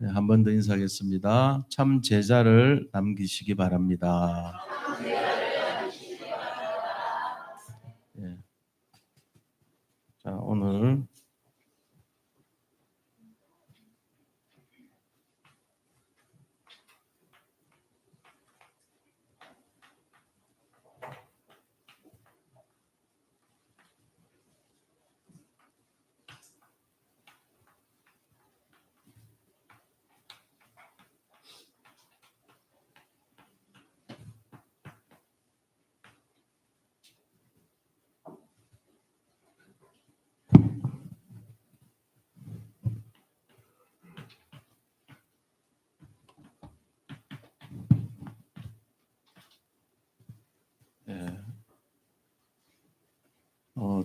네, 한 번 더 인사하겠습니다. 참 제자를 남기시기 바랍니다. 예. 자, 오늘 예,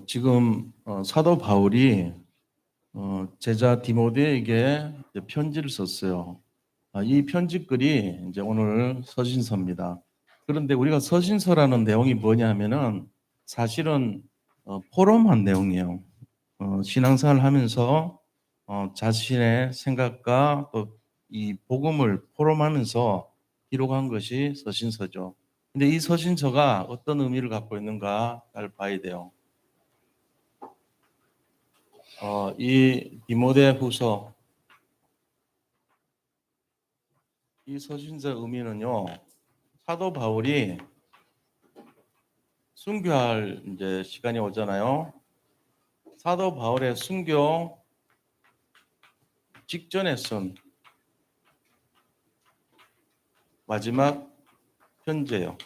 지금 사도 바울이 제자 디모데에게 이제 편지를 썼어요. 이 편지글이 이제 오늘 서신서입니다. 그런데 우리가 서신서라는 내용이 뭐냐 하면은 사실은 포럼한 내용이에요. 신앙생활을 하면서 자신의 생각과 또 이 복음을 포럼하면서 기록한 것이 서신서죠. 근데 이 서신서가 어떤 의미를 갖고 있는가 잘 봐야 돼요. 이 디모데 후서, 이 서신서 의미는요, 사도 바울이 순교할 이제 시간이 오잖아요. 사도 바울의 순교 직전에 쓴 마지막 편지예요.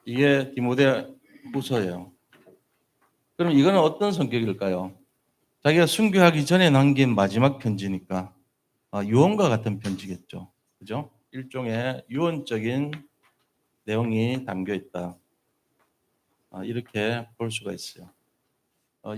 이게 디모데 후서예요. 그럼 이거는 어떤 성격일까요? 자기가 순교하기 전에 남긴 마지막 편지니까 유언과 같은 편지겠죠. 그죠? 일종의 유언적인 내용이 담겨 있다. 이렇게 볼 수가 있어요.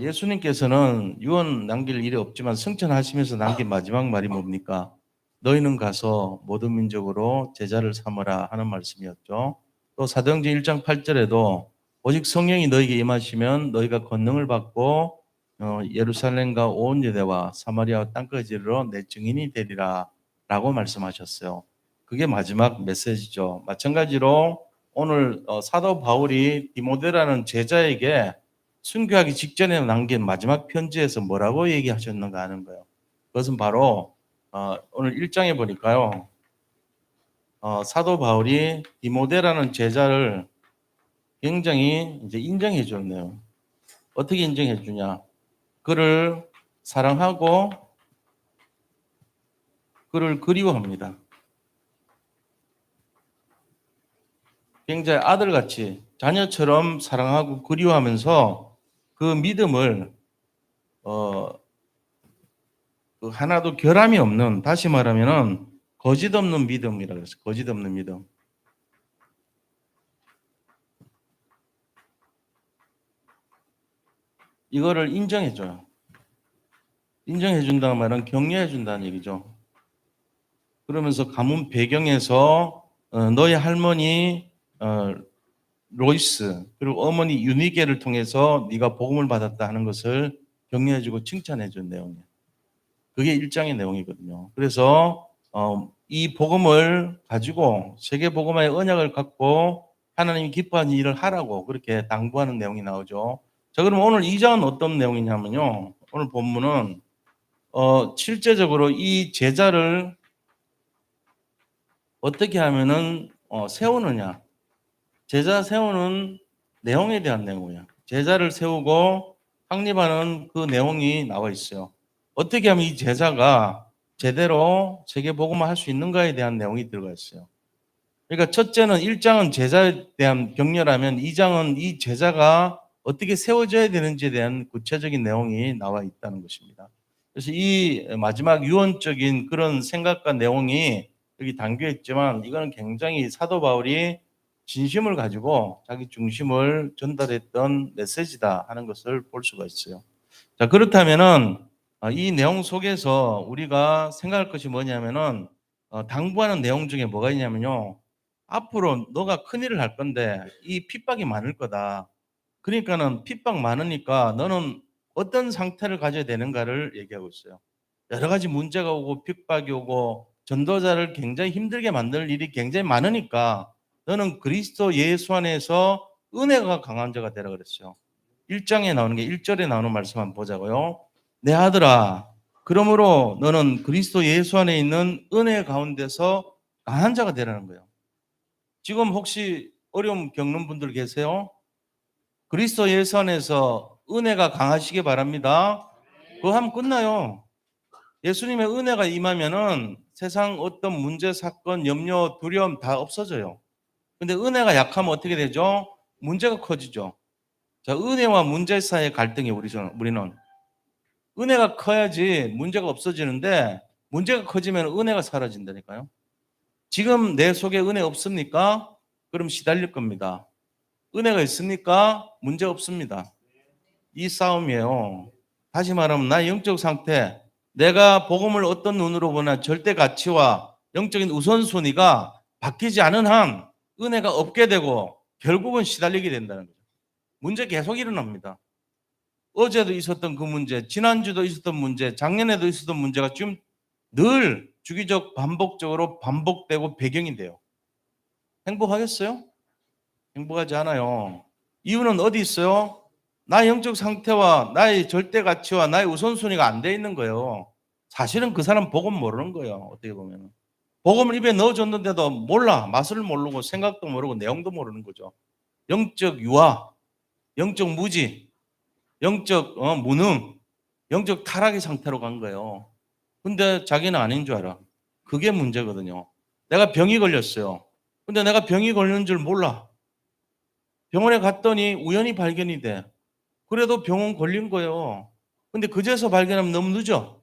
예수님께서는 유언 남길 일이 없지만 승천하시면서 남긴 마지막 말이 뭡니까? 너희는 가서 모든 민족으로 제자를 삼으라 하는 말씀이었죠. 또 사도행전 1장 8절에도 오직 성령이 너희에게 임하시면 너희가 권능을 받고 예루살렘과 온 유대와 사마리아와 땅까지 이르러 내 증인이 되리라 라고 말씀하셨어요. 그게 마지막 메시지죠. 마찬가지로 오늘 사도 바울이 디모데라는 제자에게 순교하기 직전에 남긴 마지막 편지에서 뭐라고 얘기하셨는가 하는 거예요. 그것은 바로 오늘 1장에 보니까요. 사도 바울이 디모데라는 제자를 굉장히 이제 인정해 줬네요. 어떻게 인정해 주냐? 그를 사랑하고 그를 그리워합니다. 굉장히 아들같이 자녀처럼 사랑하고 그리워하면서 그 믿음을 그 하나도 결함이 없는, 다시 말하면은 거짓 없는 믿음이라고 했어요. 거짓 없는 믿음. 이거를 인정해줘요. 인정해준다는 말은 격려해준다는 얘기죠. 그러면서 가문 배경에서 너희 할머니 로이스 그리고 어머니 유니게를 통해서 네가 복음을 받았다 하는 것을 격려해주고 칭찬해준 내용이에요. 그게 일장의 내용이거든요. 그래서 이 복음을 가지고 세계 복음화의 언약을 갖고 하나님이 기뻐하는 일을 하라고 그렇게 당부하는 내용이 나오죠. 자, 그럼 오늘 2장은 어떤 내용이냐면요. 오늘 본문은 실제적으로 이 제자를 어떻게 하면은 세우느냐. 제자 세우는 내용에 대한 내용이에요. 제자를 세우고 확립하는 그 내용이 나와 있어요. 어떻게 하면 이 제자가 제대로 세계복음화 할 수 있는가에 대한 내용이 들어가 있어요. 그러니까 첫째는 1장은 제자에 대한 격려라면 2장은 이 제자가 어떻게 세워져야 되는지에 대한 구체적인 내용이 나와 있다는 것입니다. 그래서 이 마지막 유언적인 그런 생각과 내용이 여기 담겨 있지만 이거는 굉장히 사도 바울이 진심을 가지고 자기 중심을 전달했던 메시지다 하는 것을 볼 수가 있어요. 자, 그렇다면은 이 내용 속에서 우리가 생각할 것이 뭐냐면은 당부하는 내용 중에 뭐가 있냐면요. 앞으로 너가 큰일을 할 건데 이 핍박이 많을 거다. 그러니까는 핍박 많으니까 너는 어떤 상태를 가져야 되는가를 얘기하고 있어요. 여러 가지 문제가 오고 핍박이 오고 전도자를 굉장히 힘들게 만들 일이 굉장히 많으니까 너는 그리스도 예수 안에서 은혜가 강한 자가 되라 그랬어요. 1장에 나오는 게 1절에 나오는 말씀 한번 보자고요. 내 아들아, 그러므로 너는 그리스도 예수 안에 있는 은혜 가운데서 강한 자가 되라는 거예요. 지금 혹시 어려움 겪는 분들 계세요? 그리스도 예수 안에서 은혜가 강하시기 바랍니다. 그거 하면 끝나요. 예수님의 은혜가 임하면은 세상 어떤 문제, 사건, 염려, 두려움 다 없어져요. 근데 은혜가 약하면 어떻게 되죠? 문제가 커지죠. 자, 은혜와 문제 사이의 갈등이 우리는 은혜가 커야지 문제가 없어지는데 문제가 커지면 은혜가 사라진다니까요. 지금 내 속에 은혜 없습니까? 그럼 시달릴 겁니다. 은혜가 있습니까? 문제 없습니다. 이 싸움이에요. 다시 말하면 나의 영적 상태, 내가 복음을 어떤 눈으로 보나 절대 가치와 영적인 우선순위가 바뀌지 않은 한 은혜가 없게 되고 결국은 시달리게 된다는 거죠. 문제 계속 일어납니다. 어제도 있었던 그 문제, 지난주도 있었던 문제, 작년에도 있었던 문제가 지금 늘 주기적 반복적으로 반복되고 배경이 돼요. 행복하겠어요? 행복하지 않아요. 이유는 어디 있어요? 나의 영적 상태와 나의 절대 가치와 나의 우선순위가 안 돼 있는 거예요. 사실은 그 사람 복음 모르는 거예요. 어떻게 보면. 복음을 입에 넣어줬는데도 몰라. 맛을 모르고 생각도 모르고 내용도 모르는 거죠. 영적 유아, 영적 무지, 영적 무능, 영적 타락의 상태로 간 거예요. 근데 자기는 아닌 줄 알아. 그게 문제거든요. 내가 병이 걸렸어요. 근데 내가 병이 걸린 줄 몰라. 병원에 갔더니 우연히 발견이 돼. 그래도 병원 걸린 거예요. 근데 그제서 발견하면 너무 늦어.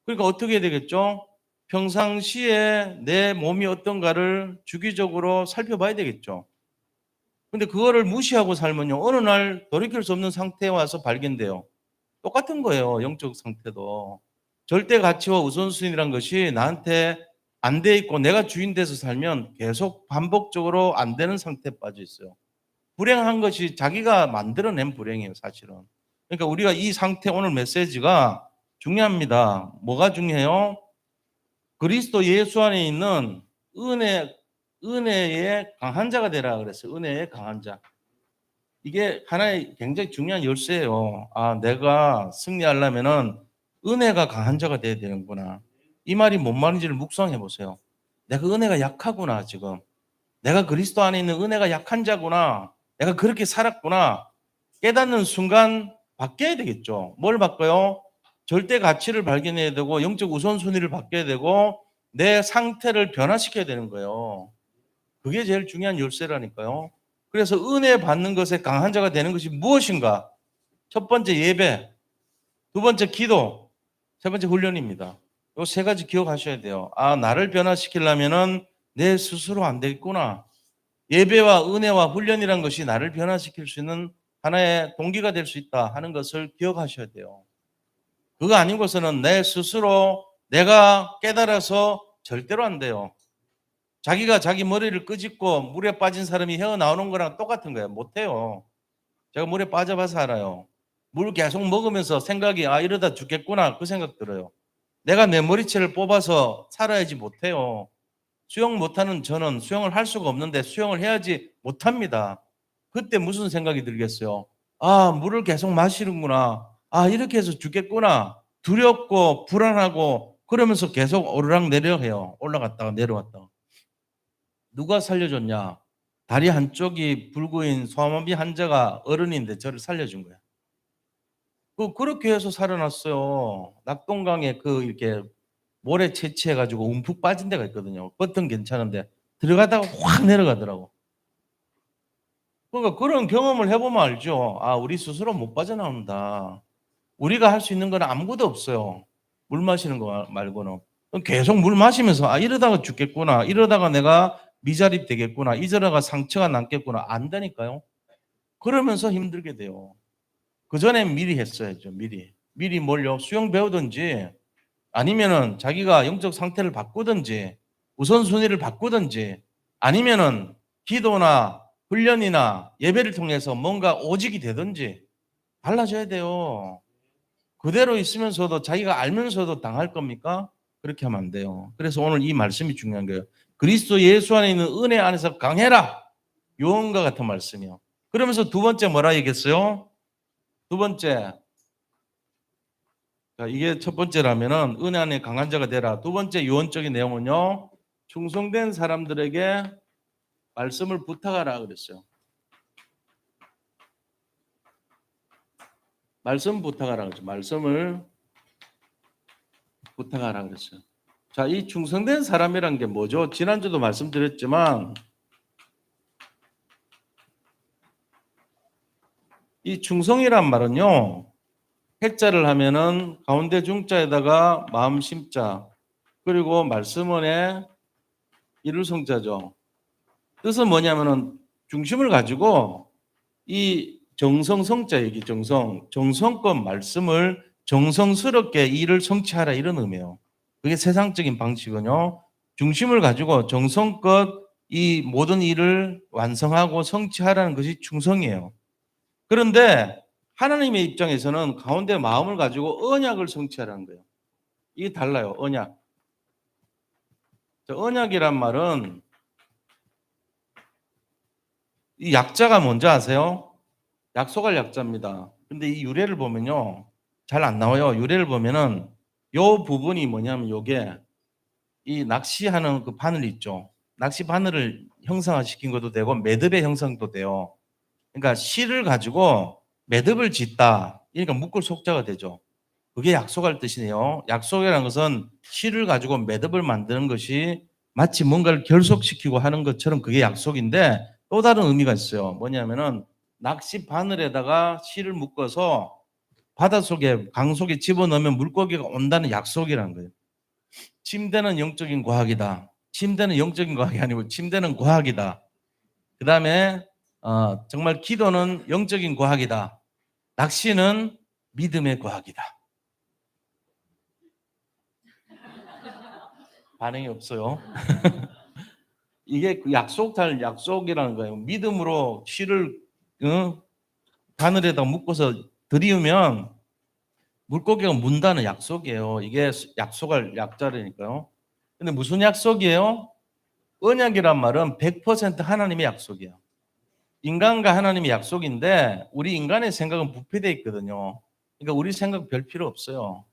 그러니까 어떻게 해야 되겠죠? 평상시에 내 몸이 어떤가를 주기적으로 살펴봐야 되겠죠. 근데 그거를 무시하고 살면요. 어느 날 돌이킬 수 없는 상태에 와서 발견돼요. 똑같은 거예요. 영적 상태도. 절대 가치와 우선순위란 것이 나한테 안 돼 있고 내가 주인 돼서 살면 계속 반복적으로 안 되는 상태에 빠져 있어요. 불행한 것이 자기가 만들어낸 불행이에요, 사실은. 그러니까 우리가 이 상태 오늘 메시지가 중요합니다. 뭐가 중요해요? 그리스도 예수 안에 있는 은혜의 강한 자가 되라 그랬어요. 은혜의 강한 자. 이게 하나의 굉장히 중요한 열쇠예요. 아, 내가 승리하려면은 은혜가 강한 자가 돼야 되는구나. 이 말이 뭔 말인지를 묵상해 보세요. 내가 은혜가 약하구나, 지금. 내가 그리스도 안에 있는 은혜가 약한 자구나. 내가 그렇게 살았구나. 깨닫는 순간 바뀌어야 되겠죠. 뭘 바꿔요? 절대 가치를 발견해야 되고 영적 우선순위를 바뀌어야 되고 내 상태를 변화시켜야 되는 거예요. 그게 제일 중요한 열쇠라니까요. 그래서 은혜 받는 것에 강한 자가 되는 것이 무엇인가? 첫 번째 예배, 두 번째 기도, 세 번째 훈련입니다. 이 세 가지 기억하셔야 돼요. 아, 나를 변화시키려면은 내 스스로 안 되겠구나. 예배와 은혜와 훈련이란 것이 나를 변화시킬 수 있는 하나의 동기가 될 수 있다 하는 것을 기억하셔야 돼요. 그거 아니고서는 내 스스로 내가 깨달아서 절대로 안 돼요. 자기가 자기 머리를 끄집고 물에 빠진 사람이 헤어나오는 거랑 똑같은 거예요. 못해요. 제가 물에 빠져봐서 알아요. 물 계속 먹으면서 생각이 아 이러다 죽겠구나 그 생각 들어요. 내가 내 머리채를 뽑아서 살아야지 못해요. 수영 못하는 저는 수영을 할 수가 없는데 수영을 해야지 못합니다. 그때 무슨 생각이 들겠어요? 아, 물을 계속 마시는구나. 아, 이렇게 해서 죽겠구나. 두렵고 불안하고 그러면서 계속 오르락 내려해요. 올라갔다가 내려왔다가. 누가 살려줬냐? 다리 한쪽이 불구인 소아마비 환자가 어른인데 저를 살려준 거야. 그렇게 해서 살아났어요. 낙동강에 이렇게 모래 채취해가지고 움푹 빠진 데가 있거든요. 겉은 괜찮은데 들어가다가 확 내려가더라고. 그러니까 그런 경험을 해보면 알죠. 아, 우리 스스로 못 빠져나온다. 우리가 할 수 있는 건 아무것도 없어요. 물 마시는 거 말고는. 계속 물 마시면서 아, 이러다가 죽겠구나. 이러다가 내가 미자립 되겠구나. 이러다가 상처가 남겠구나. 안다니까요. 그러면서 힘들게 돼요. 그 전에 미리 했어야죠. 미리 뭘요? 수영 배우든지 아니면은 자기가 영적 상태를 바꾸든지 우선순위를 바꾸든지 아니면은 기도나 훈련이나 예배를 통해서 뭔가 오직이 되든지 달라져야 돼요. 그대로 있으면서도 자기가 알면서도 당할 겁니까? 그렇게 하면 안 돼요. 그래서 오늘 이 말씀이 중요한 거예요. 그리스도 예수 안에 있는 은혜 안에서 강해라. 요한과 같은 말씀이요. 그러면서 두 번째 뭐라 얘기했어요? 두 번째, 자, 이게 첫 번째라면은 은혜 안에 강한 자가 되라. 두 번째 요원적인 내용은요, 충성된 사람들에게 말씀을 부탁하라 그랬어요. 말씀 부탁하라 그랬죠. 말씀을 부탁하라 그랬어요. 자, 이 충성된 사람이란 게 뭐죠? 지난주도 말씀드렸지만 이 충성이란 말은요, 해자를 하면은 가운데 중자에다가 마음 심자, 그리고 말씀원에 이를 성자죠. 뜻은 뭐냐면은 중심을 가지고 이 정성성자 얘기, 정성껏 말씀을 정성스럽게 일을 성취하라 이런 의미예요. 그게 세상적인 방식은요, 중심을 가지고 정성껏 이 모든 일을 완성하고 성취하라는 것이 충성이에요. 그런데 하나님의 입장에서는 가운데 마음을 가지고 언약을 성취하라는 거예요. 이게 달라요. 언약. 언약이란 말은 이 약자가 뭔지 아세요? 약속할 약자입니다. 근데 이 유래를 보면요, 잘 안 나와요. 유래를 보면은 요 부분이 뭐냐면 요게 이 낚시하는 그 바늘 있죠. 낚시 바늘을 형상화시킨 것도 되고 매듭의 형상도 돼요. 그러니까 실을 가지고 매듭을 짓다. 그러니까 묶을 속자가 되죠. 그게 약속할 뜻이네요. 약속이라는 것은 실을 가지고 매듭을 만드는 것이 마치 뭔가를 결속시키고 하는 것처럼 그게 약속인데 또 다른 의미가 있어요. 뭐냐면은 낚시 바늘에다가 실을 묶어서 바닷속에 강속에 집어넣으면 물고기가 온다는 약속이라는 거예요. 침대는 영적인 과학이다. 침대는 영적인 과학이 아니고 침대는 과학이다. 그 다음에 정말 기도는 영적인 과학이다. 낚시는 믿음의 과학이다. 반응이 없어요. 이게 그 약속이라는 거예요. 믿음으로 실을 바늘에다 묶어서 들이우면 물고기가 문다는 약속이에요. 이게 약속할 약자라니까요. 근데 무슨 약속이에요? 언약이란 말은 100% 하나님의 약속이에요. 인간과 하나님의 약속인데 우리 인간의 생각은 부패되어 있거든요. 그러니까 우리 생각 별 필요 없어요.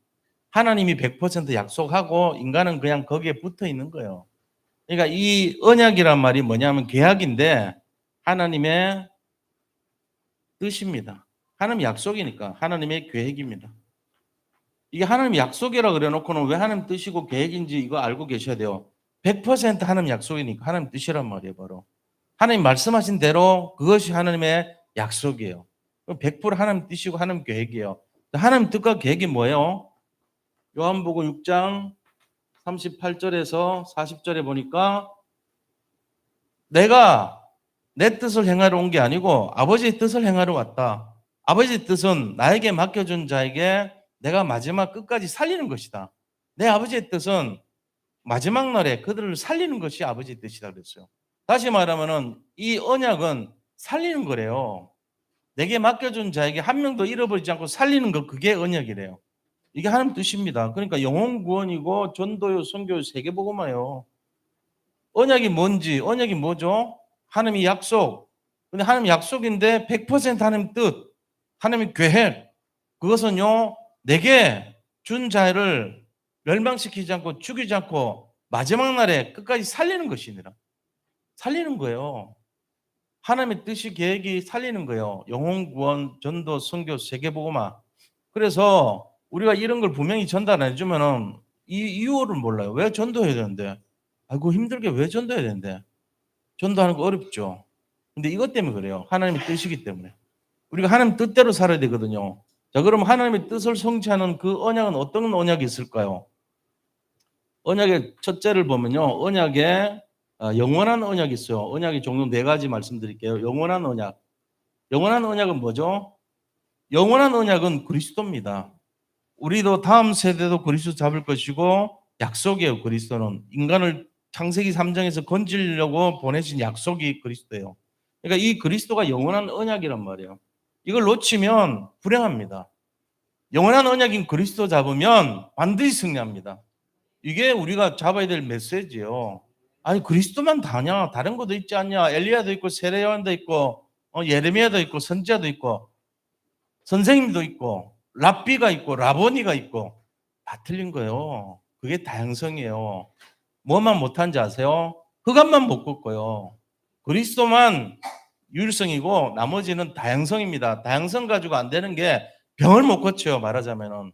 하나님이 100% 약속하고 인간은 그냥 거기에 붙어 있는 거예요. 그러니까 이 언약이란 말이 뭐냐면 계약인데 하나님의 뜻입니다. 하나님 약속이니까 하나님의 계획입니다. 이게 하나님 약속이라 그래 놓고는 왜 하나님 뜻이고 계획인지 이거 알고 계셔야 돼요. 100% 하나님 약속이니까 하나님 뜻이란 말이에요, 바로. 하나님 말씀하신 대로 그것이 하나님의 약속이에요. 100% 하나님 뜻이고 하나님 계획이에요. 하나님 뜻과 계획이 뭐예요? 요한복음 6장 38절에서 40절에 보니까 내가 내 뜻을 행하러 온 게 아니고 아버지의 뜻을 행하러 왔다. 아버지의 뜻은 나에게 맡겨준 자에게 내가 마지막 끝까지 살리는 것이다. 내 아버지의 뜻은 마지막 날에 그들을 살리는 것이 아버지의 뜻이다 그랬어요. 다시 말하면은 이 언약은 살리는 거래요. 내게 맡겨준 자에게 한 명도 잃어버리지 않고 살리는 것, 그게 언약이래요. 이게 하나님 뜻입니다. 그러니까 영혼 구원이고 전도요, 선교요, 세계복음화요. 언약이 뭔지, 언약이 뭐죠? 하나님의 약속. 근데 하나님 약속인데 100% 하나님 뜻, 하나님의 계획. 그것은요, 내게 준 자를 멸망시키지 않고 죽이지 않고 마지막 날에 끝까지 살리는 것이니라. 살리는 거예요. 하나님의 뜻이 계획이 살리는 거예요. 영혼 구원, 전도, 선교, 세계복음화. 그래서 우리가 이런 걸 분명히 전달 안 해주면은 이 이유를 몰라요. 왜 전도해야 되는데? 아이고 힘들게 왜 전도해야 되는데? 전도하는 거 어렵죠. 근데 이것 때문에 그래요. 하나님의 뜻이기 때문에. 우리가 하나님 뜻대로 살아야 되거든요. 자, 그럼 하나님의 뜻을 성취하는 그 언약은 어떤 언약이 있을까요? 언약의 첫째를 보면요. 언약에 영원한 언약이 있어요. 언약의 종류 네 가지 말씀드릴게요. 영원한 언약. 영원한 언약은 뭐죠? 영원한 언약은 그리스도입니다. 우리도 다음 세대도 그리스도 잡을 것이고 약속이에요. 그리스도는 인간을 창세기 3장에서 건지려고 보내신 약속이 그리스도예요. 그러니까 이 그리스도가 영원한 언약이란 말이에요. 이걸 놓치면 불행합니다. 영원한 언약인 그리스도 잡으면 반드시 승리합니다. 이게 우리가 잡아야 될 메시지예요. 아니 그리스도만 다냐? 다른 것도 있지 않냐? 엘리야도 있고 세례요한도 있고 예레미야도 있고 선지자도 있고 선생님도 있고 랍비가 있고 라보니가 있고 다 틀린 거예요. 그게 다양성이에요. 뭐만 못한지 아세요? 흑암만 못 걷고요. 그리스도만 유일성이고 나머지는 다양성입니다. 다양성 가지고 안 되는 게 병을 못 고쳐요. 말하자면은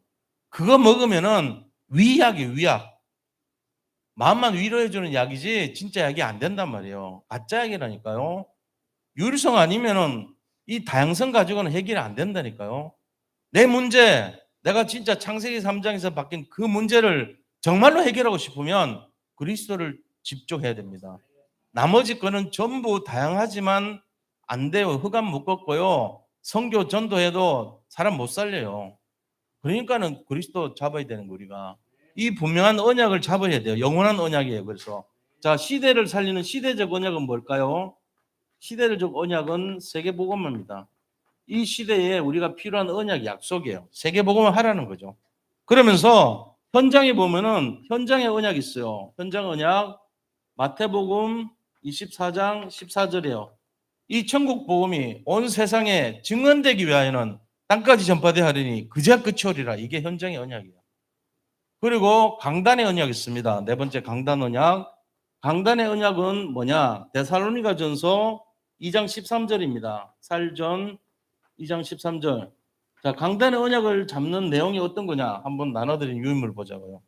그거 먹으면은 위약이 위약. 마음만 위로해주는 약이지 진짜 약이 안 된단 말이에요. 가짜 약이라니까요. 유일성 아니면은 이 다양성 가지고는 해결이 안 된다니까요. 내 문제, 내가 진짜 창세기 3장에서 바뀐 그 문제를 정말로 해결하고 싶으면 그리스도를 집중해야 됩니다. 나머지 거는 전부 다양하지만 안 돼요. 흑암 묶었고요. 선교 전도해도 사람 못 살려요. 그러니까는 그리스도 잡아야 되는 거 우리가. 이 분명한 언약을 잡아야 돼요. 영원한 언약이에요. 그래서 자, 시대를 살리는 시대적 언약은 뭘까요? 시대적 언약은 세계복음입니다. 이 시대에 우리가 필요한 언약 약속이에요. 세계복음을 하라는 거죠. 그러면서 현장에 보면은 현장의 언약이 있어요. 현장 언약 마태복음 24장 14절이에요. 이 천국 복음이 온 세상에 증언되기 위하여는 땅까지 전파되어 하리니 그제야 끝이 오리라. 이게 현장의 언약이에요. 그리고 강단의 언약이 있습니다. 네 번째 강단 언약. 강단의 언약은 뭐냐? 데살로니가 전서 2장 13절입니다. 살전 2장 13절. 자, 강단의 언약을 잡는 내용이 어떤 거냐? 한번 나눠드린 유인물 보자고요.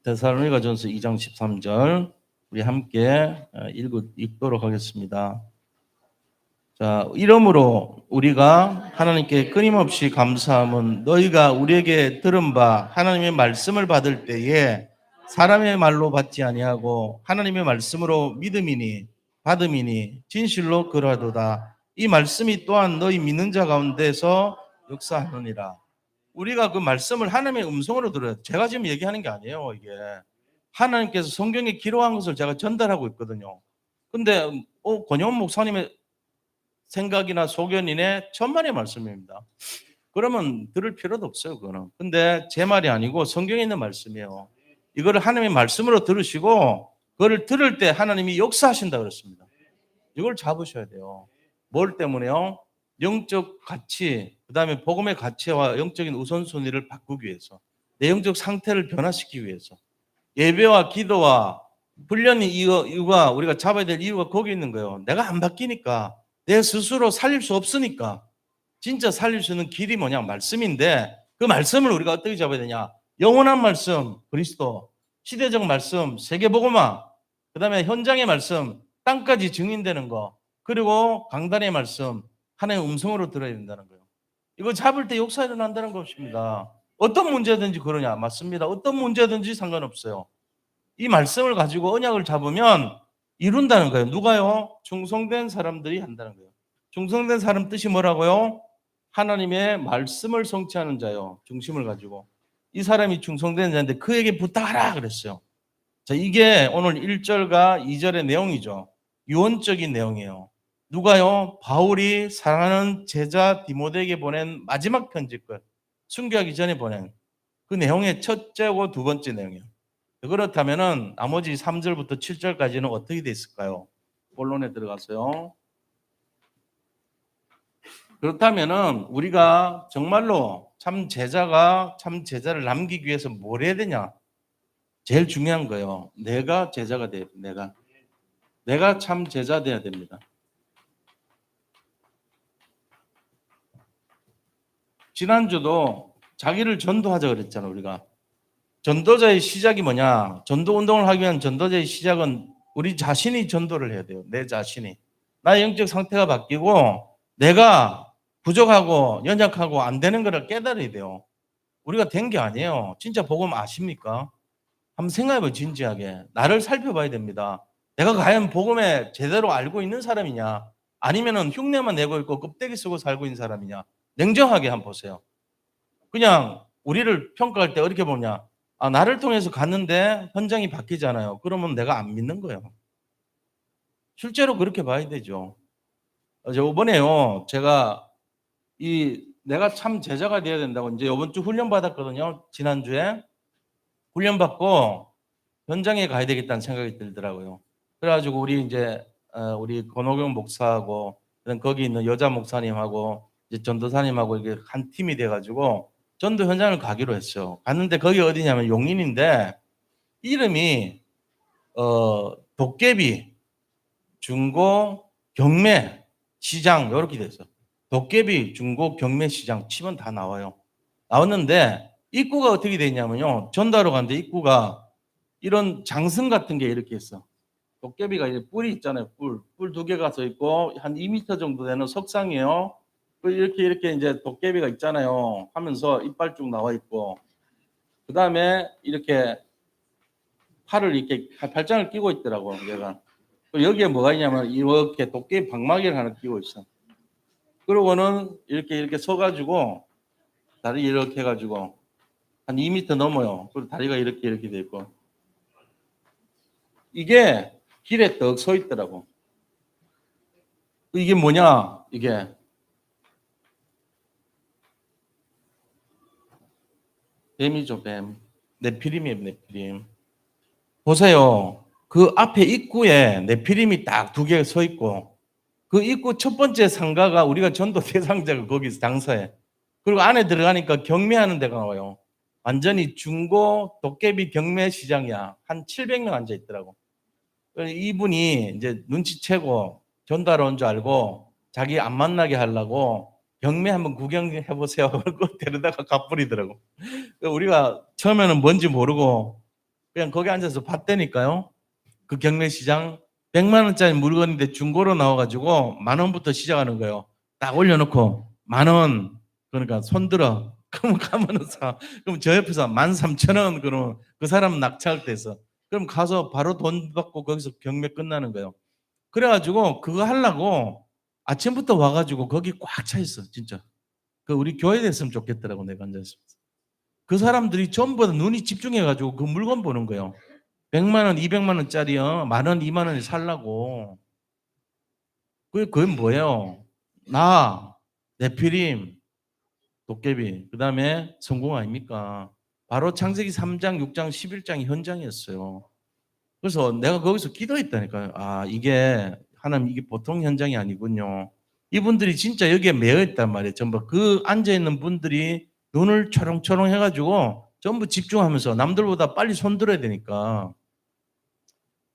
데살로니가 전서 2장 13절. 우리 함께 읽도록 하겠습니다. 자, 이러므로 우리가 하나님께 끊임없이 감사함은 너희가 우리에게 들은 바 하나님의 말씀을 받을 때에 사람의 말로 받지 아니하고 하나님의 말씀으로 믿음이니 받음이니 진실로 그러하도다. 이 말씀이 또한 너희 믿는 자 가운데서 역사하느니라. 우리가 그 말씀을 하나님의 음성으로 들어요. 제가 지금 얘기하는 게 아니에요. 이게 하나님께서 성경에 기록한 것을 제가 전달하고 있거든요. 근데 권영훈 목사님의 생각이나 소견이네 천만의 말씀입니다. 그러면 들을 필요도 없어요. 그거는. 근데 제 말이 아니고 성경에 있는 말씀이에요. 이거를 하나님의 말씀으로 들으시고 그걸 들을 때 하나님이 역사하신다 그랬습니다. 이걸 잡으셔야 돼요. 뭘 때문에요? 영적 가치, 그 다음에 복음의 가치와 영적인 우선순위를 바꾸기 위해서, 내 영적 상태를 변화시키기 위해서, 예배와 기도와 훈련의 이유가 우리가 잡아야 될 이유가 거기 있는 거예요. 내가 안 바뀌니까, 내 스스로 살릴 수 없으니까. 진짜 살릴 수 있는 길이 뭐냐? 말씀인데 그 말씀을 우리가 어떻게 잡아야 되냐? 영원한 말씀, 그리스도, 시대적 말씀, 세계복음화, 그 다음에 현장의 말씀, 땅까지 증인되는 거, 그리고 강단의 말씀, 하나의 음성으로 들어야 된다는 거예요. 이거 잡을 때 역사 일어난다는 것입니다. 어떤 문제든지 그러냐? 맞습니다. 어떤 문제든지 상관없어요. 이 말씀을 가지고 언약을 잡으면 이룬다는 거예요. 누가요? 충성된 사람들이 한다는 거예요. 충성된 사람 뜻이 뭐라고요? 하나님의 말씀을 성취하는 자요. 중심을 가지고. 이 사람이 충성된 자인데 그에게 부탁하라 그랬어요. 자, 이게 오늘 1절과 2절의 내용이죠. 유언적인 내용이에요. 누가요? 바울이 사랑하는 제자 디모데에게 보낸 마지막 편지 것. 순교하기 전에 보낸 그 내용의 첫째고 두 번째 내용이에요. 그렇다면은 나머지 3절부터 7절까지는 어떻게 돼 있을까요? 본론에 들어가서요. 그렇다면은 우리가 정말로 참 제자가 참 제자를 남기기 위해서 뭘 해야 되냐? 제일 중요한 거예요. 내가 제자가 돼야 돼. 내가 참 제자 돼야 됩니다. 지난주도 자기를 전도하자 그랬잖아, 우리가. 전도자의 시작이 뭐냐? 전도 운동을 하기 위한 전도자의 시작은 우리 자신이 전도를 해야 돼요. 내 자신이. 나의 영적 상태가 바뀌고 내가 부족하고 연약하고 안 되는 것을 깨달아야 돼요. 우리가 된 게 아니에요. 진짜 복음 아십니까? 한번 생각해봐요, 진지하게. 나를 살펴봐야 됩니다. 내가 과연 복음에 제대로 알고 있는 사람이냐? 아니면은 흉내만 내고 있고 껍데기 쓰고 살고 있는 사람이냐? 냉정하게 한번 보세요. 그냥 우리를 평가할 때 어떻게 보냐? 아, 나를 통해서 갔는데 현장이 바뀌잖아요. 그러면 내가 안 믿는 거예요. 실제로 그렇게 봐야 되죠. 이번에요, 제가 이 내가 참 제자가 돼야 된다고 이제 이번 주 훈련 받았거든요. 지난주에 훈련 받고 현장에 가야 되겠다는 생각이 들더라고요. 그래가지고 우리 이제 우리 권호경 목사하고 거기 있는 여자 목사님하고 이제 전도사님하고 이게 한 팀이 돼가지고 전도 현장을 가기로 했어요. 갔는데 거기 어디냐면 용인인데 이름이 도깨비 중고 경매 시장 이렇게 됐어. 도깨비 중고 경매 시장 치면 다 나와요. 나왔는데 입구가 어떻게 돼 있냐면요. 전도하러 갔는데 입구가 이런 장승 같은 게 이렇게 있어. 도깨비가 이제 뿔이 있잖아요. 뿔 두 개가 서 있고 한 2m 정도 되는 석상이에요. 이렇게 이제 도깨비가 있잖아요. 하면서 이빨 쭉 나와 있고 그 다음에 이렇게 팔을 이렇게 팔짱을 끼고 있더라고 얘가. 여기에 뭐가 있냐면 이렇게 도깨비 방망이를 하나 끼고 있어. 그러고는 이렇게 서가지고 다리 이렇게 해가지고 한 2m 넘어요. 그리고 다리가 이렇게 돼 있고 이게 길에 떡 서 있더라고. 이게 뭐냐? 이게 뱀이죠, 뱀. 네피림이에요, 네피림. 보세요. 그 앞에 입구에 네피림이 딱 두 개 서 있고 그 입구 첫 번째 상가가 우리가 전도 대상자가 거기서 장사해. 그리고 안에 들어가니까 경매하는 데가 나와요. 완전히 중고 도깨비 경매 시장이야. 한 700명 앉아 있더라고. 이분이 이제 눈치채고 전달로 온 줄 알고 자기 안 만나게 하려고 경매 한번 구경해 보세요. 그러고 데려다가 갚버리더라고. 우리가 처음에는 뭔지 모르고 그냥 거기 앉아서 봤다니까요. 그 경매 시장 100만 원짜리 물건인데 중고로 나와가지고 10,000원부터 시작하는 거예요. 딱 올려놓고 10,000원 그러니까 손 들어. 그럼 가면은 사. 그럼 저 옆에서 13,000원 그러면 그 사람은 낙찰 돼서 그럼 가서 바로 돈 받고 거기서 경매 끝나는 거예요. 그래가지고 그거 하려고 아침부터 와가지고 거기 꽉 차 있어 진짜. 그 우리 교회 됐으면 좋겠더라고 내가 앉아서. 그 사람들이 전부 다 눈이 집중해가지고 그 물건 보는 거예요. 100만 원, 200만 원짜리요. 10,000원, 2만 원에 살라고. 그게 뭐예요? 나, 네피림, 도깨비, 그 다음에 성공 아닙니까? 바로 창세기 3장, 6장, 11장이 현장이었어요. 그래서 내가 거기서 기도했다니까요. 아, 이게 하나님 이게 보통 현장이 아니군요. 이분들이 진짜 여기에 매여 있단 말이에요. 전부 그 앉아 있는 분들이 눈을 초롱초롱 해가지고 전부 집중하면서 남들보다 빨리 손 들어야 되니까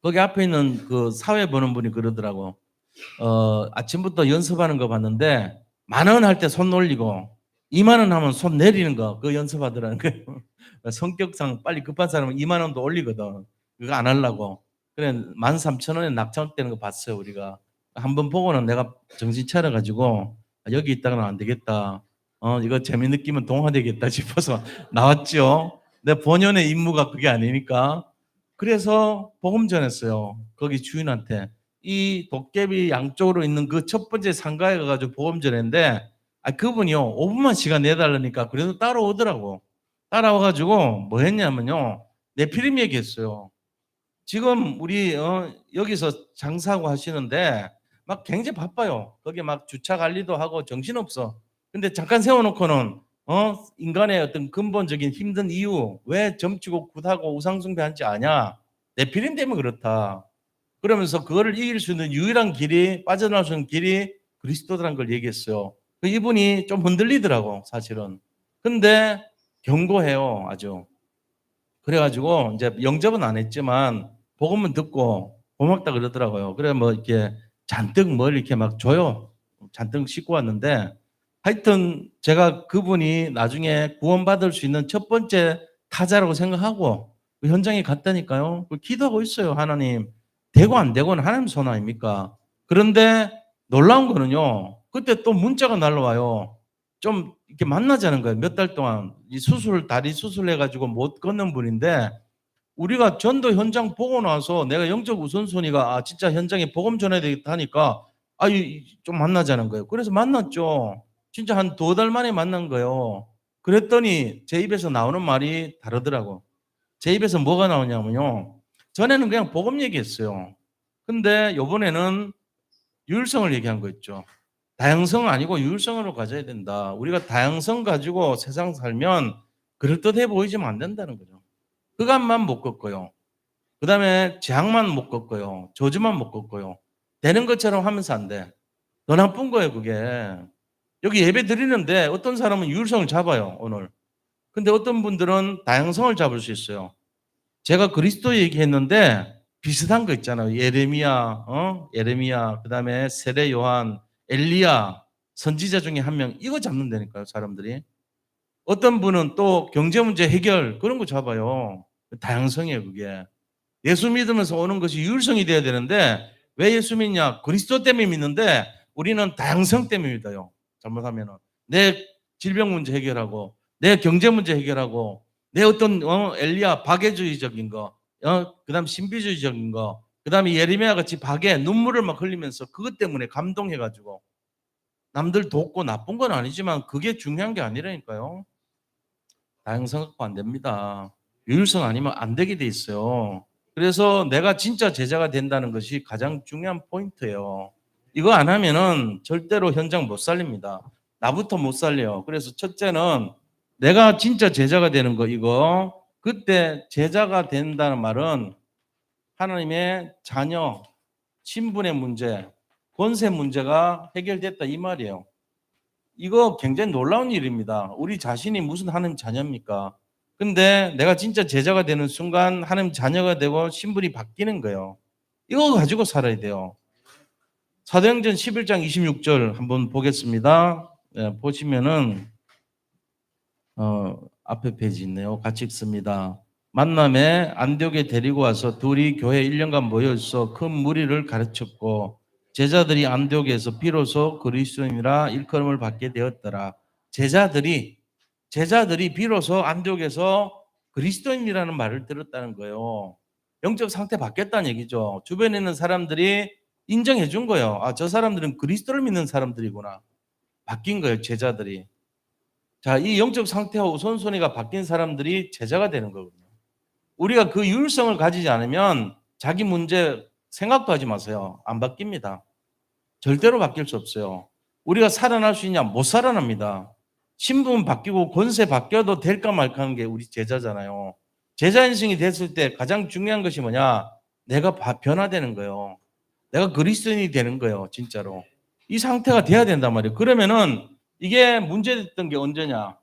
거기 앞에 있는 그 사회 보는 분이 그러더라고. 아침부터 연습하는 거 봤는데 10,000원 할 때 손 올리고 2만 원 하면 손 내리는 거 그거 연습하더라는 거예요. 성격상 빨리 급한 사람은 2만 원도 올리거든. 그거 안 하려고. 그래 13,000원에 낙찰되는 거 봤어요 우리가. 한번 보고는 내가 정신 차려가지고 여기 있다가는 안 되겠다. 이거 재미 느끼면 동화되겠다 싶어서 나왔죠. 내 본연의 임무가 그게 아니니까. 그래서 복음 전했어요. 거기 주인한테. 이 도깨비 양쪽으로 있는 그 첫 번째 상가에 가가지고 복음 전했는데 그분이요 5분만 시간 내달라니까 그래도 따라오더라고. 따라와가지고 뭐 했냐면요 네피림 얘기했어요. 지금 우리 여기서 장사하고 하시는데 막 굉장히 바빠요. 거기 막 주차 관리도 하고 정신없어. 근데 잠깐 세워놓고는 인간의 어떤 근본적인 힘든 이유 왜 점치고 굿하고 우상숭배한지 아냐? 네피림 때문에 그렇다. 그러면서 그거를 이길 수 있는 유일한 길이 빠져나올 수 있는 길이 그리스도라는 걸 얘기했어요. 이분이 좀 흔들리더라고 사실은. 근데 견고해요 아주. 그래가지고 이제 영접은 안 했지만 복음은 듣고 고맙다 그러더라고요. 그래 뭐 이렇게 잔뜩 뭘 이렇게 막 줘요. 잔뜩 싣고 왔는데 하여튼 제가 그분이 나중에 구원받을 수 있는 첫 번째 타자라고 생각하고 그 현장에 갔다니까요. 기도하고 있어요. 하나님 되고 안 되고는 하나님 손 아닙니까? 그런데 놀라운 거는요. 그때 또 문자가 날라와요. 좀 이렇게 만나자는 거예요. 몇 달 동안 이 다리 수술해가지고 못 걷는 분인데 우리가 전도 현장 보고 나서 내가 영적 우선순위가 진짜 현장에 복음 전해야 되겠다 하니까 좀 만나자는 거예요. 그래서 만났죠. 진짜 한 2달 만에 만난 거예요. 그랬더니 제 입에서 나오는 말이 다르더라고. 제 입에서 뭐가 나오냐면요. 전에는 그냥 복음 얘기했어요. 근데 이번에는 유일성을 얘기한 거 있죠. 다양성 아니고 유일성으로 가져야 된다. 우리가 다양성 가지고 세상 살면 그럴듯해 보이지만 안 된다는 거죠. 흑암만 못 걷고요. 그다음에 재앙만 못 걷고요. 저주만 못 걷고요. 되는 것처럼 하면서 안 돼. 더 나쁜 거예요, 그게. 여기 예배 드리는데 어떤 사람은 유일성을 잡아요, 오늘. 근데 어떤 분들은 다양성을 잡을 수 있어요. 제가 그리스도 얘기했는데 비슷한 거 있잖아요. 예레미야, 그다음에 세례 요한, 엘리야, 선지자 중에 한 명 이거 잡는다니까요, 사람들이. 어떤 분은 또 경제 문제 해결 그런 거 잡아요. 다양성이에요, 그게. 예수 믿으면서 오는 것이 유일성이 돼야 되는데 왜 예수 믿냐? 그리스도 때문에 믿는데 우리는 다양성 때문에 믿어요. 잘못하면은 내 질병 문제 해결하고 내 경제 문제 해결하고 내 어떤 엘리야 박애주의적인 거, 그다음 신비주의적인 거, 그다음에 예레미야 같이 박애 눈물을 막 흘리면서 그것 때문에 감동해가지고 남들 돕고 나쁜 건 아니지만 그게 중요한 게 아니라니까요. 다양성 갖고 안 됩니다. 유일성 아니면 안 되게 돼 있어요. 그래서 내가 진짜 제자가 된다는 것이 가장 중요한 포인트예요. 이거 안 하면은 절대로 현장 못 살립니다. 나부터 못 살려요. 그래서 첫째는 내가 진짜 제자가 되는 거 이거 그때 제자가 된다는 말은 하나님의 자녀, 신분의 문제, 권세 문제가 해결됐다 이 말이에요. 이거 굉장히 놀라운 일입니다. 우리 자신이 무슨 하나님 자녀입니까? 근데 내가 진짜 제자가 되는 순간 하나님 자녀가 되고 신분이 바뀌는 거예요. 이거 가지고 살아야 돼요. 사도행전 11장 26절 한번 보겠습니다. 보시면은 앞에 페이지 있네요. 같이 읽습니다. 만남에 안디옥에 데리고 와서 둘이 교회 1년간 모여 있어 큰 무리를 가르쳤고 제자들이 안디옥에서 비로소 그리스도인이라 일컬음을 받게 되었더라. 제자들이 비로소 안디옥에서 그리스도인이라는 말을 들었다는 거예요. 영적 상태 바뀌었다는 얘기죠. 주변에 있는 사람들이 인정해 준 거예요. 아, 저 사람들은 그리스도를 믿는 사람들이구나. 바뀐 거예요, 제자들이. 자, 이 영적 상태와 우선순위가 바뀐 사람들이 제자가 되는 거거든요. 우리가 그 유일성을 가지지 않으면 자기 문제 생각도 하지 마세요. 안 바뀝니다. 절대로 바뀔 수 없어요. 우리가 살아날 수 있냐? 못 살아납니다. 신분 바뀌고 권세 바뀌어도 될까 말까 하는 게 우리 제자잖아요. 제자 인생이 됐을 때 가장 중요한 것이 뭐냐? 내가 변화되는 거예요. 내가 그리스도인이 되는 거예요. 진짜로. 이 상태가 돼야 된단 말이에요. 그러면은 이게 문제됐던 게 언제냐?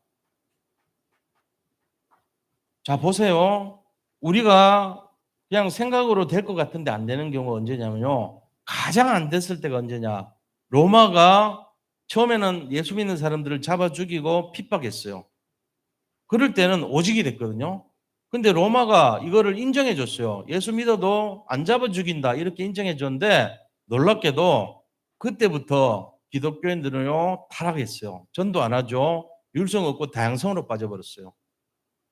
자, 보세요. 우리가 그냥 생각으로 될 것 같은데 안 되는 경우가 언제냐면요. 가장 안 됐을 때가 언제냐. 로마가 처음에는 예수 믿는 사람들을 잡아 죽이고 핍박했어요. 그럴 때는 오직이 됐거든요. 근데 로마가 이거를 인정해 줬어요. 예수 믿어도 안 잡아 죽인다. 이렇게 인정해 줬는데 놀랍게도 그때부터 기독교인들은요, 타락했어요. 전도 안 하죠. 율성 없고 다양성으로 빠져버렸어요.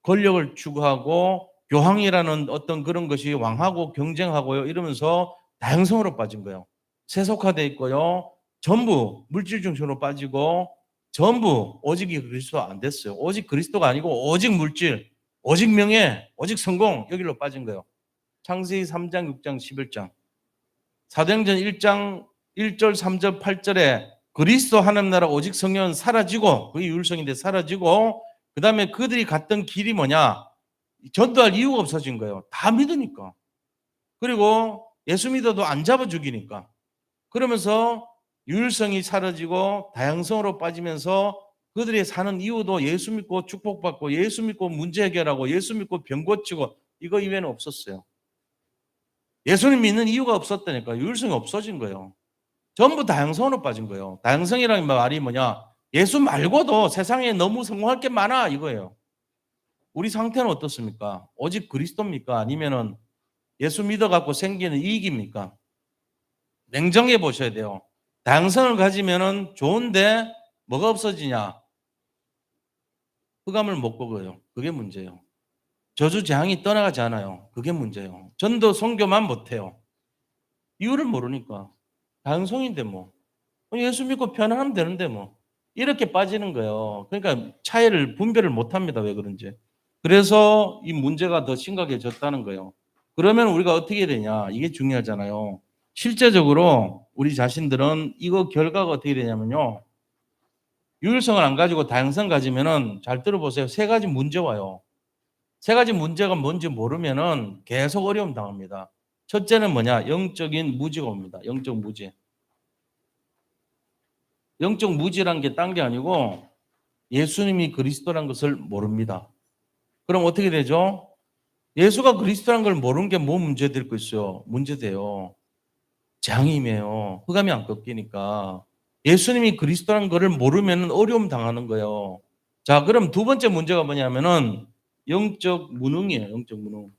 권력을 추구하고 교황이라는 어떤 그런 것이 왕하고 경쟁하고요. 이러면서 다양성으로 빠진 거예요. 세속화돼 있고요. 전부 물질 중심으로 빠지고 전부 오직이 그리스도 안 됐어요. 오직 그리스도가 아니고 오직 물질, 오직 명예, 오직 성공 여기로 빠진 거예요. 창세기 3장, 6장, 11장. 사도행전 1장 1절, 3절, 8절에 그리스도 하나님 나라 오직 성령은 사라지고 그게 유일성인데 사라지고 그 다음에 그들이 갔던 길이 뭐냐? 전도할 이유가 없어진 거예요. 다 믿으니까. 그리고 예수 믿어도 안 잡아 죽이니까. 그러면서 유일성이 사라지고 다양성으로 빠지면서 그들이 사는 이유도 예수 믿고 축복받고 예수 믿고 문제 해결하고 예수 믿고 병 고치고 이거 이외에는 없었어요. 예수님 믿는 이유가 없었다니까. 유일성이 없어진 거예요. 전부 다양성으로 빠진 거예요. 다양성이라는 말이 뭐냐? 예수 말고도 세상에 너무 성공할 게 많아 이거예요. 우리 상태는 어떻습니까? 오직 그리스도입니까? 아니면은 예수 믿어갖고 생기는 이익입니까? 냉정해 보셔야 돼요. 다양성을 가지면은 좋은데 뭐가 없어지냐? 흑암을 못 걷어요. 그게 문제예요. 저주 재앙이 떠나가지 않아요. 그게 문제예요. 전도 선교만 못해요. 이유를 모르니까. 다양성인데 뭐. 예수 믿고 편안하면 되는데 뭐. 이렇게 빠지는 거예요. 그러니까 차이를 분별을 못합니다. 왜 그런지. 그래서 이 문제가 더 심각해졌다는 거예요. 그러면 우리가 어떻게 되냐? 이게 중요하잖아요. 실제적으로 우리 자신들은 이거 결과가 어떻게 되냐면요. 유일성을 안 가지고 다양성 가지면은 잘 들어보세요. 세 가지 문제 와요. 세 가지 문제가 뭔지 모르면은 계속 어려움 당합니다. 첫째는 뭐냐? 영적인 무지가 옵니다. 영적 무지. 영적 무지란 게 딴 게 아니고 예수님이 그리스도란 것을 모릅니다. 그럼 어떻게 되죠? 예수가 그리스도란 걸 모르는 게 뭐 문제 될 거 있어요? 문제돼요. 장애임이에요. 흑암이 안 꺾이니까. 예수님이 그리스도란 거를 모르면 어려움 당하는 거예요. 자, 그럼 두 번째 문제가 뭐냐면은 영적 무능이에요. 영적 무능.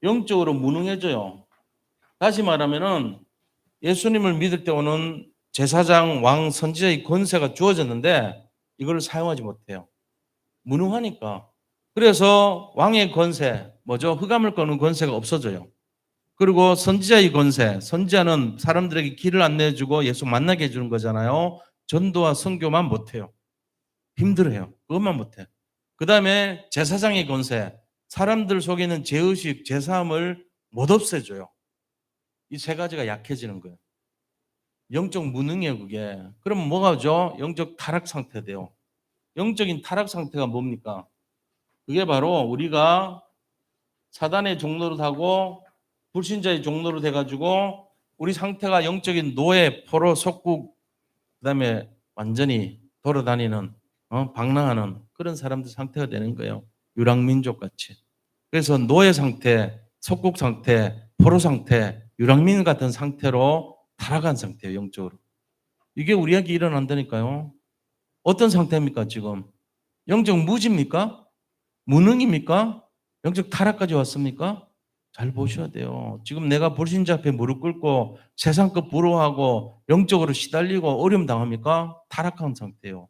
영적으로 무능해져요. 다시 말하면은 예수님을 믿을 때 오는 제사장, 왕, 선지자의 권세가 주어졌는데 이걸 사용하지 못해요. 무능하니까. 그래서 왕의 권세, 뭐죠? 흑암을 끄는 권세가 없어져요. 그리고 선지자의 권세, 선지자는 사람들에게 길을 안내해주고 예수 만나게 해주는 거잖아요. 전도와 선교만 못해요. 힘들어요. 그것만 못해. 그 다음에 제사장의 권세, 사람들 속에 있는 죄의식, 죄사함을 못 없애줘요. 이 세 가지가 약해지는 거예요. 영적 무능이에요, 그게. 그럼 뭐가죠? 영적 타락 상태 돼요. 영적인 타락 상태가 뭡니까? 그게 바로 우리가 사단의 종로로 하고 불신자의 종로로 돼가지고 우리 상태가 영적인 노예, 포로, 속국, 그다음에 완전히 돌아다니는 방랑하는 그런 사람들 상태가 되는 거예요. 유랑민족 같이. 그래서 노예 상태, 속국 상태, 포로 상태, 유랑민 같은 상태로 타락한 상태예요. 영적으로. 이게 우리에게 일어난다니까요. 어떤 상태입니까 지금? 영적 무지입니까? 무능입니까? 영적 타락까지 왔습니까? 잘 보셔야 돼요. 지금 내가 불신자 앞에 무릎 꿇고 세상 것 부러워하고 영적으로 시달리고 어려움 당합니까? 타락한 상태예요.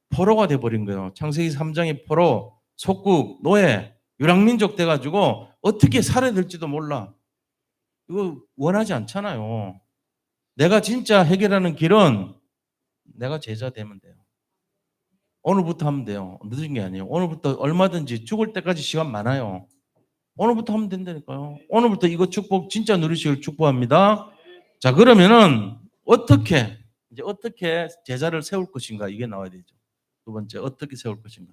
포로가 돼버린 거예요. 창세기 3장의 포로, 속국, 노예, 유랑민족 돼가지고 어떻게 살아야 될지도 몰라. 이거 원하지 않잖아요. 내가 진짜 해결하는 길은 내가 제자 되면 돼요. 오늘부터 하면 돼요. 늦은 게 아니에요. 오늘부터 얼마든지 죽을 때까지 시간 많아요. 오늘부터 하면 된다니까요. 오늘부터 이거 축복 진짜 누리시길 축복합니다. 자, 그러면은 어떻게 제자를 세울 것인가 이게 나와야 되죠. 두 번째, 어떻게 세울 것인가.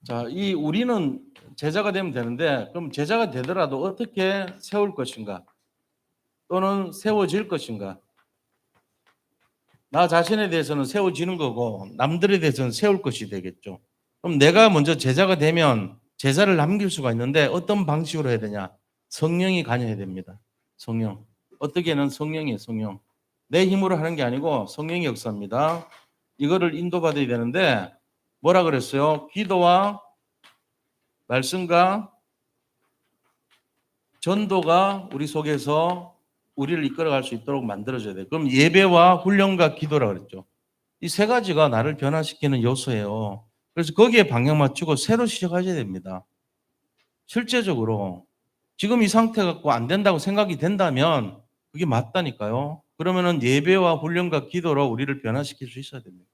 자, 이 우리는 제자가 되면 되는데 그럼 제자가 되더라도 어떻게 세울 것인가 또는 세워질 것인가. 나 자신에 대해서는 세워지는 거고 남들에 대해서는 세울 것이 되겠죠. 그럼 내가 먼저 제자가 되면 제자를 남길 수가 있는데 어떤 방식으로 해야 되냐? 성령이 관여해야 됩니다. 성령. 어떻게는 성령이에요, 성령. 내 힘으로 하는 게 아니고 성령의 역사입니다. 이거를 인도받아야 되는데 뭐라 그랬어요? 기도와 말씀과 전도가 우리 속에서 우리를 이끌어갈 수 있도록 만들어줘야 돼요. 그럼 예배와 훈련과 기도라 그랬죠. 이 세 가지가 나를 변화시키는 요소예요. 그래서 거기에 방향 맞추고 새로 시작하셔야 됩니다. 실제적으로 지금 이 상태 갖고 안 된다고 생각이 된다면 그게 맞다니까요. 그러면은 예배와 훈련과 기도로 우리를 변화시킬 수 있어야 됩니다.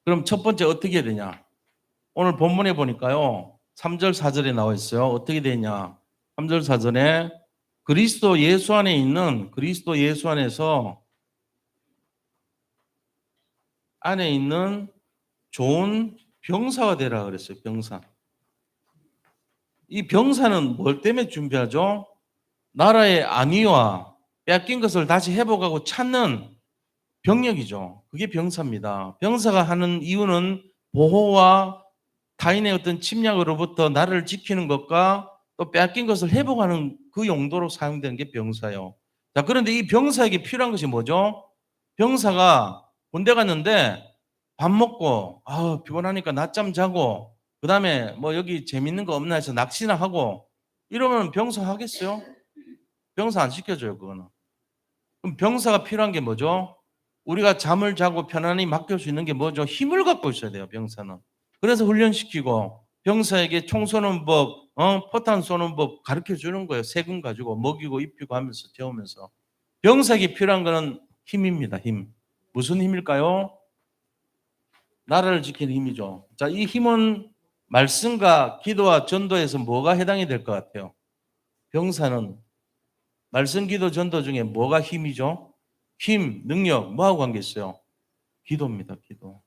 그럼 첫 번째 어떻게 해야 되냐? 오늘 본문에 보니까요. 3절 4절에 나와 있어요. 어떻게 되냐? 3절 4절에 그리스도 예수 안에 있는 그리스도 예수 안에 있는 좋은 병사가 되라 그랬어요. 병사. 이 병사는 뭘 때문에 준비하죠? 나라의 안위와 뺏긴 것을 다시 회복하고 찾는 병력이죠. 그게 병사입니다. 병사가 하는 이유는 보호와 타인의 어떤 침략으로부터 나를 지키는 것과 또 뺏긴 것을 회복하는 그 용도로 사용되는 게 병사예요. 자, 그런데 이 병사에게 필요한 것이 뭐죠? 병사가 군대 갔는데 밥 먹고 피곤하니까 낮잠 자고 그다음에 뭐 여기 재밌는 거 없나 해서 낚시나 하고 이러면 병사 하겠어요? 병사 안 시켜줘요, 그거는. 그럼 병사가 필요한 게 뭐죠? 우리가 잠을 자고 편안히 맡길 수 있는 게 뭐죠? 힘을 갖고 있어야 돼요, 병사는. 그래서 훈련시키고 병사에게 총 쏘는 법, 포탄 쏘는 법 가르쳐 주는 거예요. 세금 가지고 먹이고 입히고 하면서 재우면서. 병사에게 필요한 거는 힘입니다, 힘. 무슨 힘일까요? 나라를 지키는 힘이죠. 자, 이 힘은 말씀과 기도와 전도에서 뭐가 해당이 될 것 같아요? 병사는 말씀, 기도, 전도 중에 뭐가 힘이죠? 힘, 능력, 뭐하고 관계 있어요? 기도입니다. 기도.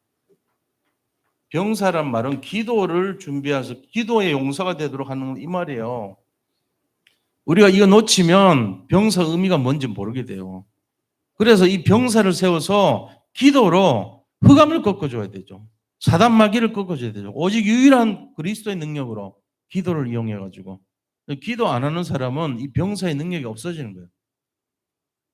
병사란 말은 기도를 준비해서 기도의 용사가 되도록 하는 이 말이에요. 우리가 이거 놓치면 병사 의미가 뭔지 모르게 돼요. 그래서 이 병사를 세워서 기도로 흑암을 꺾어줘야 되죠. 사단 마귀를 꺾어줘야 되죠. 오직 유일한 그리스도의 능력으로 기도를 이용해가지고. 기도 안 하는 사람은 이 병사의 능력이 없어지는 거예요.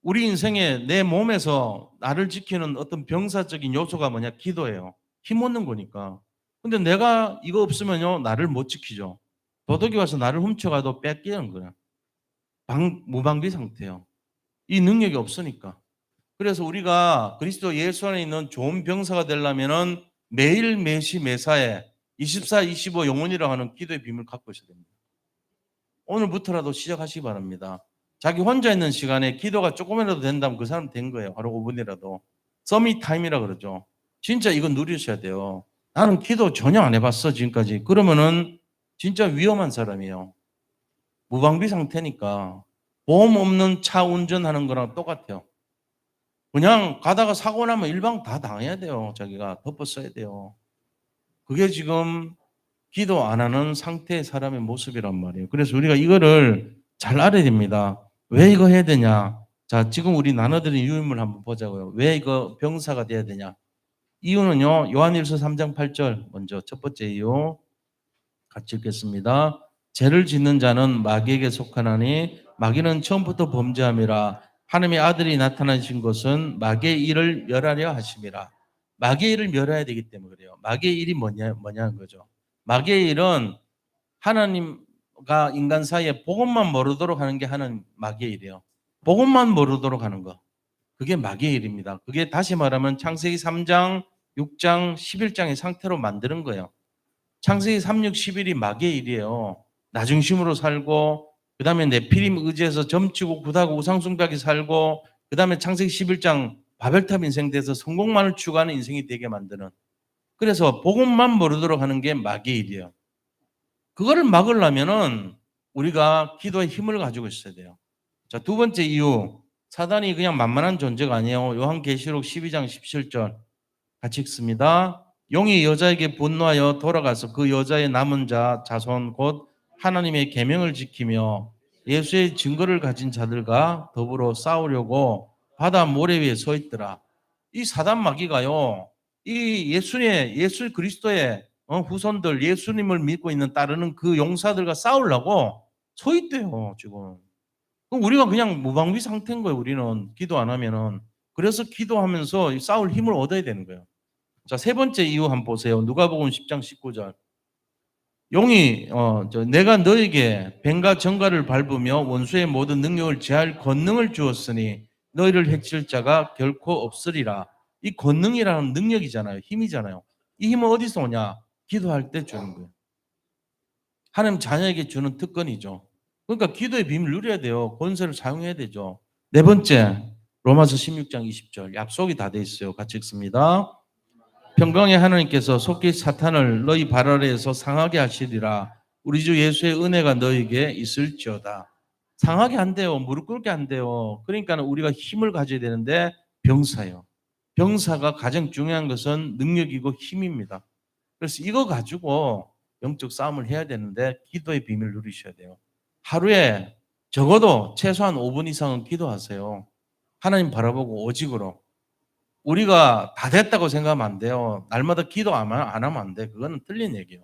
우리 인생에 내 몸에서 나를 지키는 어떤 병사적인 요소가 뭐냐? 기도예요. 힘 얻는 거니까. 근데 내가 이거 없으면요, 나를 못 지키죠. 도둑이 와서 나를 훔쳐가도 뺏기는 거야. 무방비 상태예요. 이 능력이 없으니까. 그래서 우리가 그리스도 예수 안에 있는 좋은 병사가 되려면은 매일 매시 매사에 24, 25 영혼이라고 하는 기도의 비밀을 갖고 있어야 됩니다. 오늘부터라도 시작하시기 바랍니다. 자기 혼자 있는 시간에 기도가 조금이라도 된다면 그 사람 된 거예요. 하루 5분이라도. 서밋 타임이라 그러죠. 진짜 이거 누리셔야 돼요. 나는 기도 전혀 안 해봤어 지금까지. 그러면은 진짜 위험한 사람이에요. 무방비 상태니까. 보험 없는 차 운전하는 거랑 똑같아요. 그냥 가다가 사고 나면 일방 다 당해야 돼요. 자기가 덮어 써야 돼요. 그게 지금 기도 안 하는 상태의 사람의 모습이란 말이에요. 그래서 우리가 이거를 잘 알아야 됩니다. 왜 이거 해야 되냐? 자, 지금 우리 나눠드린 유인물 한번 보자고요. 왜 이거 병사가 돼야 되냐? 이유는요, 요한일서 3장 8절 먼저 첫 번째 이유 같이 읽겠습니다. 죄를 짓는 자는 마귀에게 속하나니 마귀는 처음부터 범죄함이라. 하나님의 아들이 나타나신 것은 마귀의 일을 멸하려 하심이라. 마귀의 일을 멸해야 되기 때문에 그래요. 마귀의 일이 뭐냐는 거죠. 마귀의 일은 하나님과 인간 사이에 복음만 모르도록 하는 게 하는 마귀의 일이에요. 복음만 모르도록 하는 거. 그게 마귀의 일입니다. 그게 다시 말하면 창세기 3장, 6장, 11장의 상태로 만드는 거예요. 창세기 3, 6, 11이 마귀의 일이에요. 나 중심으로 살고, 그 다음에 네피림 의지해서 점치고 굿하고 우상숭배하게 살고, 그 다음에 창세기 11장 바벨탑 인생 돼서 성공만을 추구하는 인생이 되게 만드는. 그래서 복음만 모르도록 하는 게 마귀의 일이에요. 그거를 막으려면은 우리가 기도의 힘을 가지고 있어야 돼요. 자, 두 번째 이유. 사단이 그냥 만만한 존재가 아니에요. 요한계시록 12장 17절 같이 읽습니다. 용이 여자에게 분노하여 돌아가서 그 여자의 남은 자 자손 곧 하나님의 계명을 지키며 예수의 증거를 가진 자들과 더불어 싸우려고 바다 모래 위에 서 있더라. 이 사단 마귀가요, 이 예수 그리스도의 후손들, 예수님을 믿고 있는 따르는 그 용사들과 싸우려고 서 있대요, 지금. 그럼 우리가 그냥 무방비 상태인 거예요, 우리는. 기도 안 하면은. 그래서 기도하면서 싸울 힘을 얻어야 되는 거예요. 자, 세 번째 이유 한번 보세요. 누가복음 10장 19절. 용이 내가 너에게 뱀과 정갈을 밟으며 원수의 모든 능력을 제할 권능을 주었으니 너희를 해칠 자가 결코 없으리라. 이 권능이라는 능력이잖아요. 힘이잖아요. 이 힘은 어디서 오냐? 기도할 때 주는 거예요. 하나님 자녀에게 주는 특권이죠. 그러니까 기도의 비밀을 누려야 돼요. 권세를 사용해야 되죠. 네 번째, 로마서 16장 20절. 약속이 다 돼 있어요. 같이 읽습니다. 평강의 하나님께서 속히 사탄을 너희 발 아래에서 상하게 하시리라. 우리 주 예수의 은혜가 너에게 있을지어다. 상하게 안 돼요. 무릎 꿇게 안 돼요. 그러니까 우리가 힘을 가져야 되는데 병사예요. 병사가 가장 중요한 것은 능력이고 힘입니다. 그래서 이거 가지고 영적 싸움을 해야 되는데 기도의 비밀을 누리셔야 돼요. 하루에 적어도 최소한 5분 이상은 기도하세요. 하나님 바라보고 오직으로. 우리가 다 됐다고 생각하면 안 돼요. 날마다 기도 안 하면 안 돼. 그거는 틀린 얘기예요.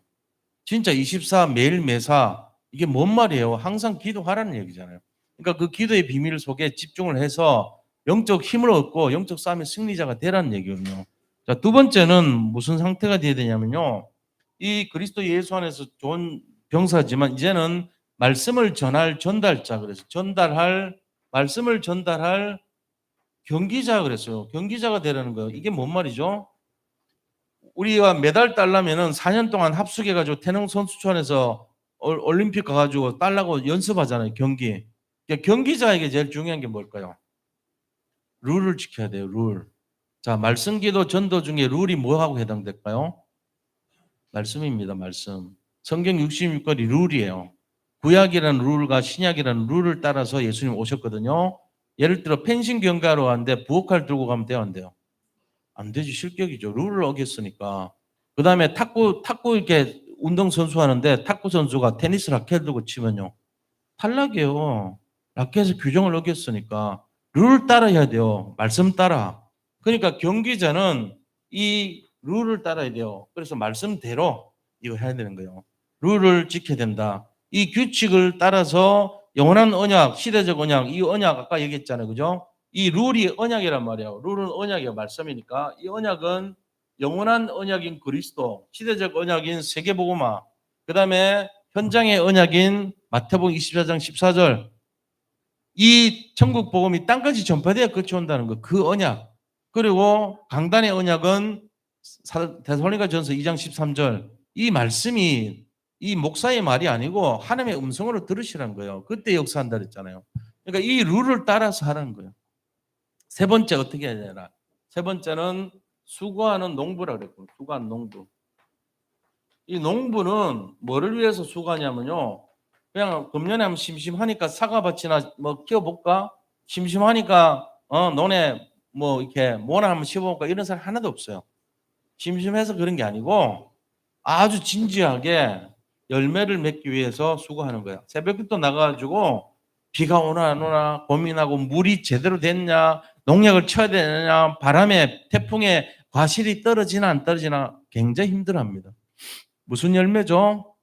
진짜 24 매일 매사 이게 뭔 말이에요? 항상 기도하라는 얘기잖아요. 그러니까 그 기도의 비밀 속에 집중을 해서 영적 힘을 얻고 영적 싸움의 승리자가 되라는 얘기거든요. 자, 두 번째는 무슨 상태가 돼야 되냐면요. 이 그리스도 예수 안에서 좋은 병사지만 이제는 말씀을 전할 전달자, 그래서 말씀을 전달할 경기자 그랬어요. 경기자가 되라는 거예요. 이게 뭔 말이죠? 우리가 메달 따려면은 4년 동안 합숙해가지고 태릉 선수촌에서 올림픽 가가지고 따려고 연습하잖아요. 경기. 그러니까 경기자에게 제일 중요한 게 뭘까요? 룰을 지켜야 돼요. 룰. 자, 말씀 기도 전도 중에 룰이 뭐하고 해당될까요? 말씀입니다. 말씀. 성경 66권이 룰이에요. 구약이라는 룰과 신약이라는 룰을 따라서 예수님 오셨거든요. 예를 들어 펜싱 경기하러 왔는데 부엌칼 들고 가면 돼요, 안 돼요? 안 되지. 실격이죠. 룰을 어겼으니까. 그다음에 탁구 이렇게 운동 선수 하는데 탁구 선수가 테니스 라켓 들고 치면요. 탈락이에요. 라켓의 규정을 어겼으니까 룰을 따라야 돼요. 말씀 따라. 그러니까 경기자는 이 룰을 따라야 돼요. 그래서 말씀대로 이거 해야 되는 거예요. 룰을 지켜야 된다. 이 규칙을 따라서 영원한 언약, 시대적 언약, 이 언약 아까 얘기했잖아요. 그죠? 이 룰이 언약이란 말이에요. 룰은 언약이에요. 말씀이니까. 이 언약은 영원한 언약인 그리스도, 시대적 언약인 세계복음화, 그 다음에 현장의 언약인 마태복음 24장 14절, 이 천국 복음이 땅까지 전파되어 끝이 온다는 거, 그 언약. 그리고 강단의 언약은 데살로니가 전서 2장 13절, 이 말씀이 이 목사의 말이 아니고 하나님의 음성으로 들으시라는 거예요. 그때 역사한다 그랬잖아요. 그러니까 이 룰을 따라서 하라는 거예요. 세 번째 어떻게 해야 되나? 세 번째는 수고하는 농부라 그랬고, 수고하는 농부. 이 농부는 뭐를 위해서 수고하냐면요. 그냥 금년에 하면 심심하니까 사과밭이나 뭐 키워볼까? 심심하니까 논에 뭐 이렇게 뭐나 한번 심어볼까? 이런 사람 하나도 없어요. 심심해서 그런 게 아니고 아주 진지하게 열매를 맺기 위해서 수고하는 거야. 새벽부터 나가가지고 비가 오나 안 오나 고민하고 물이 제대로 됐냐, 농약을 쳐야 되느냐, 바람에 태풍에 과실이 떨어지나 안 떨어지나 굉장히 힘들어합니다. 무슨 열매죠?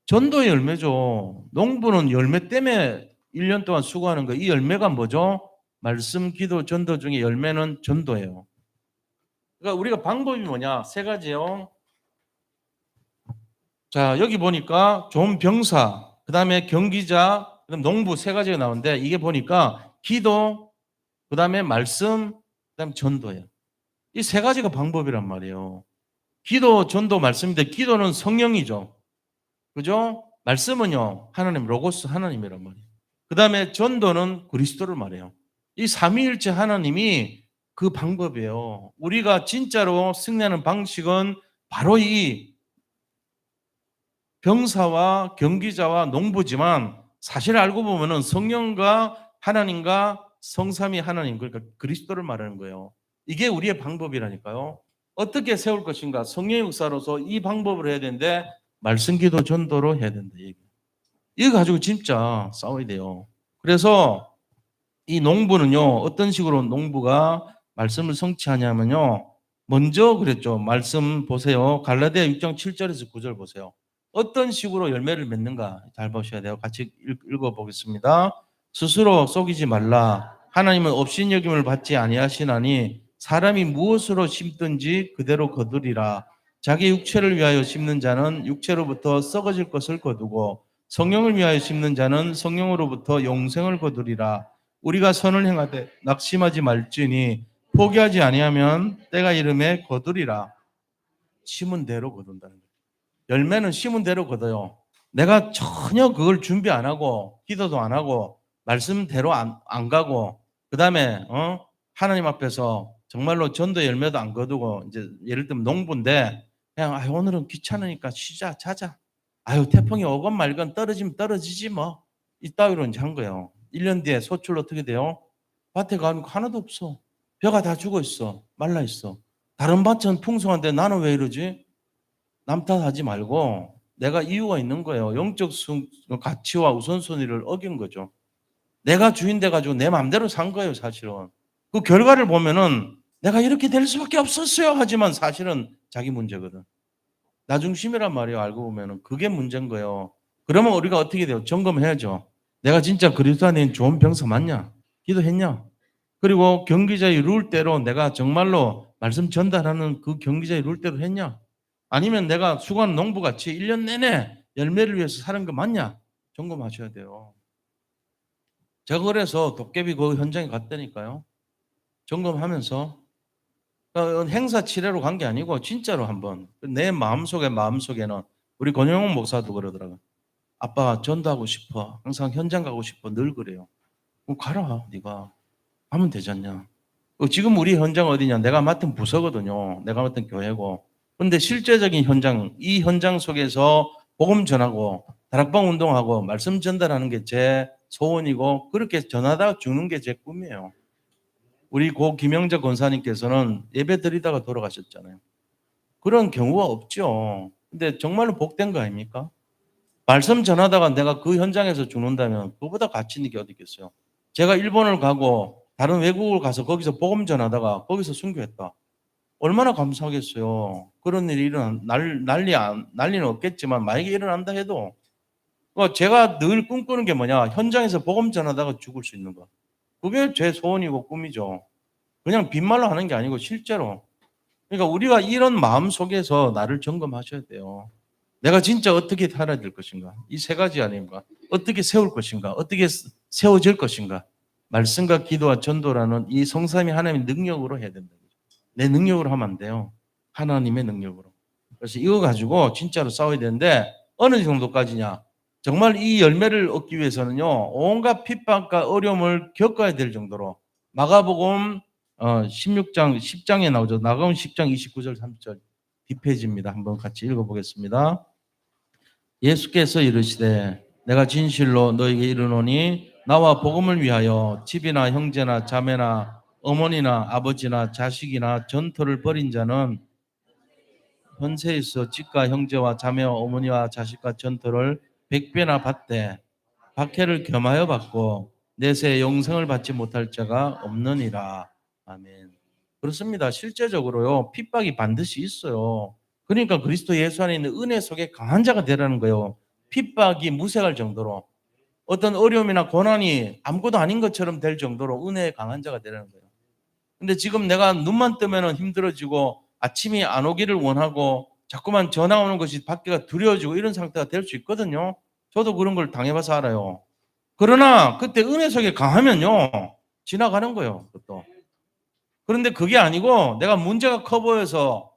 전도의 열매죠. 농부는 열매 때문에 1년 동안 수고하는 거예요. 이 열매가 뭐죠? 말씀, 기도, 전도 중에 열매는 전도예요. 그러니까 우리가 방법이 뭐냐? 세 가지요. 자, 여기 보니까 좋은 병사, 그 다음에 경기자, 그다음 농부 세 가지가 나오는데 이게 보니까 기도, 그 다음에 말씀, 그 다음에 전도예요. 이 세 가지가 방법이란 말이에요. 기도, 전도, 말씀인데 기도는 성령이죠. 그죠? 말씀은요, 하나님, 로고스 하나님이란 말이에요. 그 다음에 전도는 그리스도를 말해요. 이 삼위일체 하나님이 그 방법이에요. 우리가 진짜로 승리하는 방식은 바로 이 병사와 경기자와 농부지만 사실 알고 보면은 성령과 하나님과 성삼위 하나님, 그러니까 그리스도를 말하는 거예요. 이게 우리의 방법이라니까요. 어떻게 세울 것인가? 성령의 역사로서 이 방법을 해야 되는데 말씀 기도 전도로 해야 된다. 이거 가지고 진짜 싸워야 돼요. 그래서 이 농부는요, 어떤 식으로 농부가 말씀을 성취하냐면요, 먼저 그랬죠. 말씀 보세요. 갈라디아 6장 7절에서 9절 보세요. 어떤 식으로 열매를 맺는가 잘 보셔야 돼요. 같이 읽어보겠습니다. 스스로 속이지 말라. 하나님은 업신여김을 받지 아니하시나니 사람이 무엇으로 심든지 그대로 거두리라. 자기 육체를 위하여 심는 자는 육체로부터 썩어질 것을 거두고 성령을 위하여 심는 자는 성령으로부터 영생을 거두리라. 우리가 선을 행하되 낙심하지 말지니 포기하지 아니하면 때가 이름에 거두리라. 심은 대로 거둔다는 거예요. 열매는 심은 대로 거둬요. 내가 전혀 그걸 준비 안 하고 기도도 안 하고 말씀대로 안 가고 그다음에 하나님 앞에서 정말로 전도 열매도 안 거두고 이제 예를 들면 농부인데 그냥 오늘은 귀찮으니까 쉬자 자자. 태풍이 오건 말건 떨어지면 떨어지지 뭐. 이따위로 이제 한 거예요. 1년 뒤에 소출 어떻게 돼요? 밭에 가니까 하나도 없어. 벼가 다 죽어 있어. 말라 있어. 다른 밭은 풍성한데 나는 왜 이러지? 남 탓하지 말고 내가 이유가 있는 거예요. 영적 가치와 우선순위를 어긴 거죠. 내가 주인 돼가지고 내 마음대로 산 거예요, 사실은. 그 결과를 보면은 내가 이렇게 될 수밖에 없었어요. 하지만 사실은 자기 문제거든. 나 중심이란 말이에요. 알고 보면은 그게 문제인 거예요. 그러면 우리가 어떻게 돼요? 점검해야죠. 내가 진짜 그리스도 안에 좋은 병사 맞냐? 기도했냐? 그리고 경기자의 룰대로 내가 정말로 말씀 전달하는 그 경기자의 룰대로 했냐? 아니면 내가 수고하는 농부같이 1년 내내 열매를 위해서 사는 거 맞냐? 점검하셔야 돼요. 제가 그래서 도깨비 그 현장에 갔다니까요. 점검하면서 행사 치레로 간 게 아니고 진짜로 한번 내 마음속에는 우리 권영훈 목사도 그러더라고요. 아빠 전도하고 싶어. 항상 현장 가고 싶어. 늘 그래요. 가라 네가. 하면 되잖냐. 지금 우리 현장 어디냐? 내가 맡은 부서거든요. 내가 맡은 교회고. 근데 실제적인 현장, 이 현장 속에서 복음 전하고 다락방 운동하고 말씀 전달하는 게 제 소원이고 그렇게 전하다가 죽는 게 제 꿈이에요. 우리 고 김영자 권사님께서는 예배 드리다가 돌아가셨잖아요. 그런 경우가 없죠. 근데 정말로 복된 거 아닙니까? 말씀 전하다가 내가 그 현장에서 죽는다면 그보다 가치 있는 게 어디 있겠어요. 제가 일본을 가고 다른 외국을 가서 거기서 복음 전하다가 거기서 순교했다. 얼마나 감사하겠어요. 그런 일이 난리는 없겠지만 만약에 일어난다 해도 제가 늘 꿈꾸는 게 뭐냐. 현장에서 복음 전하다가 죽을 수 있는 거. 그게 제 소원이고 꿈이죠. 그냥 빈말로 하는 게 아니고 실제로. 그러니까 우리가 이런 마음 속에서 나를 점검하셔야 돼요. 내가 진짜 어떻게 살아야 될 것인가? 이 세 가지 아닙니까? 어떻게 세울 것인가? 어떻게 세워질 것인가? 말씀과 기도와 전도라는 이 성삼위 하나님의 능력으로 해야 된다. 내 능력으로 하면 안 돼요. 하나님의 능력으로. 그래서 이거 가지고 진짜로 싸워야 되는데 어느 정도까지냐? 정말 이 열매를 얻기 위해서는요. 온갖 핍박과 어려움을 겪어야 될 정도로 마가복음 16장 10장에 나오죠. 마가복음 10장 29절 30절 뒷페이지입니다. 한번 같이 읽어보겠습니다. 예수께서 이르시되 내가 진실로 너에게 이르노니 나와 복음을 위하여 집이나 형제나 자매나 어머니나 아버지나 자식이나 전토를 벌인 자는 현세에 있어 집과 형제와 자매와 어머니와 자식과 전토를 100배나 받되 박해를 겸하여 받고 내세 영생을 받지 못할 자가 없느니라. 아멘. 그렇습니다. 실제적으로요. 핍박이 반드시 있어요. 그러니까 그리스도 예수 안에 있는 은혜 속에 강한 자가 되라는 거예요. 핍박이 무색할 정도로 어떤 어려움이나 고난이 아무것도 아닌 것처럼 될 정도로 은혜에 강한 자가 되라는 거예요. 근데 지금 내가 눈만 뜨면 힘들어지고 아침이 안 오기를 원하고 자꾸만 전화 오는 것이 밖에가 두려워지고 이런 상태가 될 수 있거든요. 저도 그런 걸 당해봐서 알아요. 그러나 그때 은혜 속에 강하면요. 지나가는 거예요. 그것도. 그런데 그게 아니고 내가 문제가 커 보여서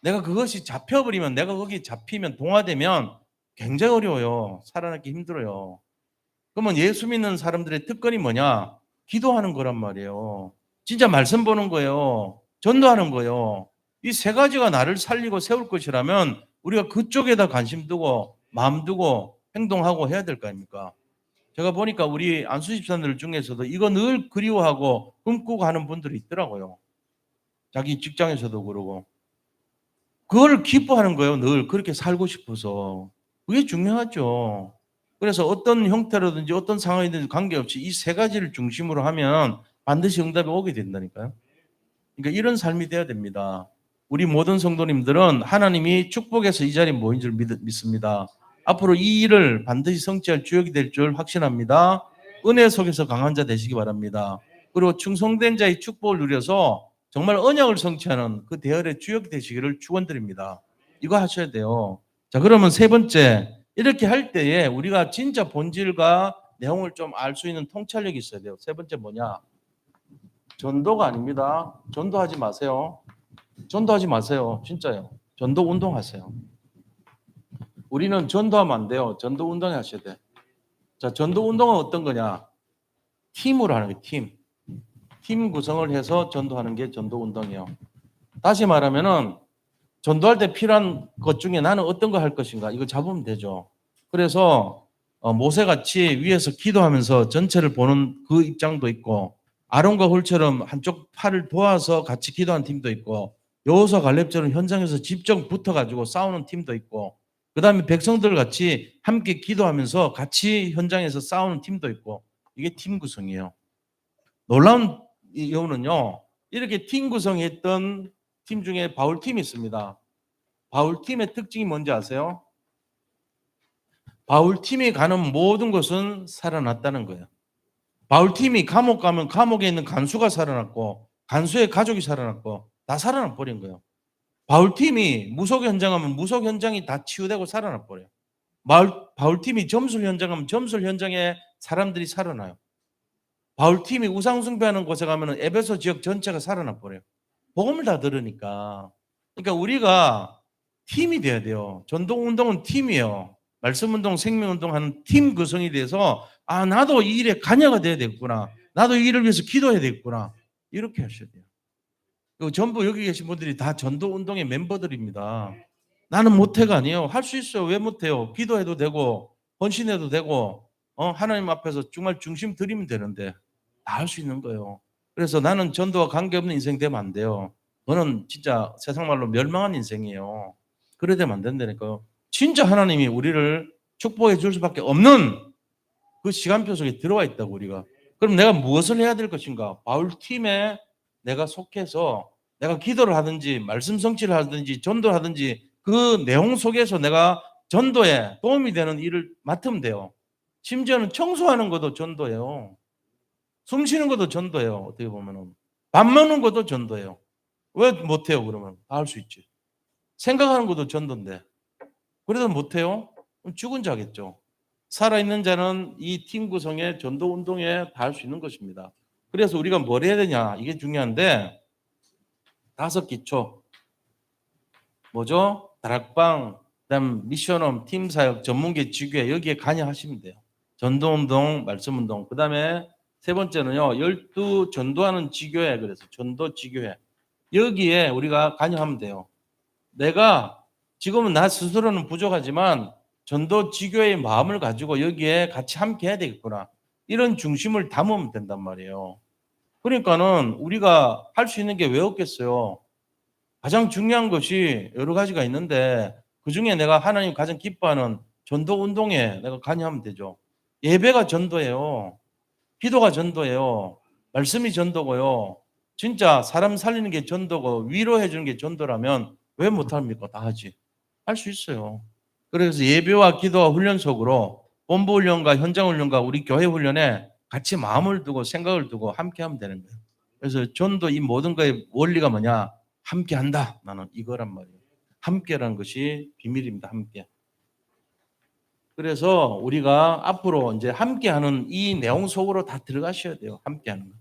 내가 그것이 잡혀버리면 내가 거기 잡히면 동화되면 굉장히 어려워요. 살아남기 힘들어요. 그러면 예수 믿는 사람들의 특권이 뭐냐? 기도하는 거란 말이에요. 진짜 말씀 보는 거예요. 전도하는 거예요. 이 세 가지가 나를 살리고 세울 것이라면 우리가 그쪽에다 관심 두고 마음 두고 행동하고 해야 될 거 아닙니까? 제가 보니까 우리 안수 집사님들 중에서도 이거 늘 그리워하고 꿈꾸고 하는 분들이 있더라고요. 자기 직장에서도 그러고. 그걸 기뻐하는 거예요. 늘 그렇게 살고 싶어서. 그게 중요하죠. 그래서 어떤 형태로든지 어떤 상황이든지 관계없이 이 세 가지를 중심으로 하면 반드시 응답이 오게 된다니까요. 그러니까 이런 삶이 돼야 됩니다. 우리 모든 성도님들은 하나님이 축복해서 이 자리에 모인 줄 믿습니다. 앞으로 이 일을 반드시 성취할 주역이 될 줄 확신합니다. 은혜 속에서 강한 자 되시기 바랍니다. 그리고 충성된 자의 축복을 누려서 정말 언약을 성취하는 그 대열의 주역이 되시기를 축원드립니다. 이거 하셔야 돼요. 자, 그러면 세 번째, 이렇게 할 때에 우리가 진짜 본질과 내용을 좀 알 수 있는 통찰력이 있어야 돼요. 세 번째 뭐냐? 전도가 아닙니다. 전도하지 마세요. 전도하지 마세요. 진짜요. 전도 운동하세요. 우리는 전도하면 안 돼요. 전도 운동을 하셔야 돼. 자, 전도 운동은 어떤 거냐? 팀으로 하는 거예요. 팀 구성을 해서 전도하는 게 전도 운동이에요. 다시 말하면은 전도할 때 필요한 것 중에 나는 어떤 거 할 것인가 이거 잡으면 되죠. 그래서 모세같이 위에서 기도하면서 전체를 보는 그 입장도 있고 아론과 홀처럼 한쪽 팔을 도와서 같이 기도하는 팀도 있고 여호수아 갈렙처럼 현장에서 직접 붙어가지고 싸우는 팀도 있고 그 다음에 백성들 같이 함께 기도하면서 같이 현장에서 싸우는 팀도 있고 이게 팀 구성이에요. 놀라운 이유는요. 이렇게 팀 구성했던 팀 중에 바울팀이 있습니다. 바울팀의 특징이 뭔지 아세요? 바울팀이 가는 모든 것은 살아났다는 거예요. 바울팀이 감옥 가면 감옥에 있는 간수가 살아났고 간수의 가족이 살아났고 다 살아나 버린 거예요. 바울팀이 무속 현장 가면 무속 현장이 다 치유되고 살아나 버려요. 바울팀이 점술 현장 가면 점술 현장에 사람들이 살아나요. 바울팀이 우상숭배하는 곳에 가면 에베소 지역 전체가 살아나 버려요. 복음을 다 들으니까. 그러니까 우리가 팀이 돼야 돼요. 전도운동은 팀이에요. 말씀운동, 생명운동 하는 팀 구성이 돼서 나도 이 일에 관여가 돼야 되겠구나. 나도 이 일을 위해서 기도해야 되겠구나. 이렇게 하셔야 돼요. 그리고 전부 여기 계신 분들이 다 전도운동의 멤버들입니다. 나는 못해가 아니에요. 할 수 있어요. 왜 못해요? 기도해도 되고 헌신해도 되고 하나님 앞에서 정말 중심 드리면 되는데 다 할 수 있는 거예요. 그래서 나는 전도와 관계없는 인생 되면 안 돼요. 너는 진짜 세상 말로 멸망한 인생이에요. 그래 되면 안 된다니까요. 진짜 하나님이 우리를 축복해 줄 수밖에 없는 그 시간표 속에 들어와 있다고 우리가. 그럼 내가 무엇을 해야 될 것인가? 바울 팀에 내가 속해서 내가 기도를 하든지 말씀 성취를 하든지 전도를 하든지 그 내용 속에서 내가 전도에 도움이 되는 일을 맡으면 돼요. 심지어는 청소하는 것도 전도예요. 숨 쉬는 것도 전도예요. 어떻게 보면은. 밥 먹는 것도 전도예요. 왜 못해요 그러면? 다 할 수 있지. 생각하는 것도 전도인데. 그래도 못해요? 그럼 죽은 자겠죠. 살아있는 자는 이 팀 구성의 전도 운동에 다 할 수 있는 것입니다. 그래서 우리가 뭘 해야 되냐? 이게 중요한데 5기초. 뭐죠? 다락방, 그다음 미션홈, 팀 사역, 전문계, 지교회 여기에 관여하시면 돼요. 전도 운동, 말씀 운동. 그다음에 세 번째는요. 12 전도하는 지교회 그래서 전도 지교회. 여기에 우리가 관여하면 돼요. 내가 지금은 나 스스로는 부족하지만 전도 지교의 마음을 가지고 여기에 같이 함께 해야 되겠구나. 이런 중심을 담으면 된단 말이에요. 그러니까는 우리가 할 수 있는 게 왜 없겠어요? 가장 중요한 것이 여러 가지가 있는데 그중에 내가 하나님 가장 기뻐하는 전도 운동에 내가 관여하면 되죠. 예배가 전도예요. 기도가 전도예요. 말씀이 전도고요. 진짜 사람 살리는 게 전도고 위로해 주는 게 전도라면 왜 못합니까? 다 하지. 할 수 있어요. 그래서 예배와 기도와 훈련 속으로 본부 훈련과 현장 훈련과 우리 교회 훈련에 같이 마음을 두고 생각을 두고 함께 하면 되는 거예요. 그래서 전도 이 모든 거의 원리가 뭐냐? 함께 한다. 나는 이거란 말이에요. 함께라는 것이 비밀입니다. 함께. 그래서 우리가 앞으로 이제 함께하는 이 내용 속으로 다 들어가셔야 돼요. 함께하는 거.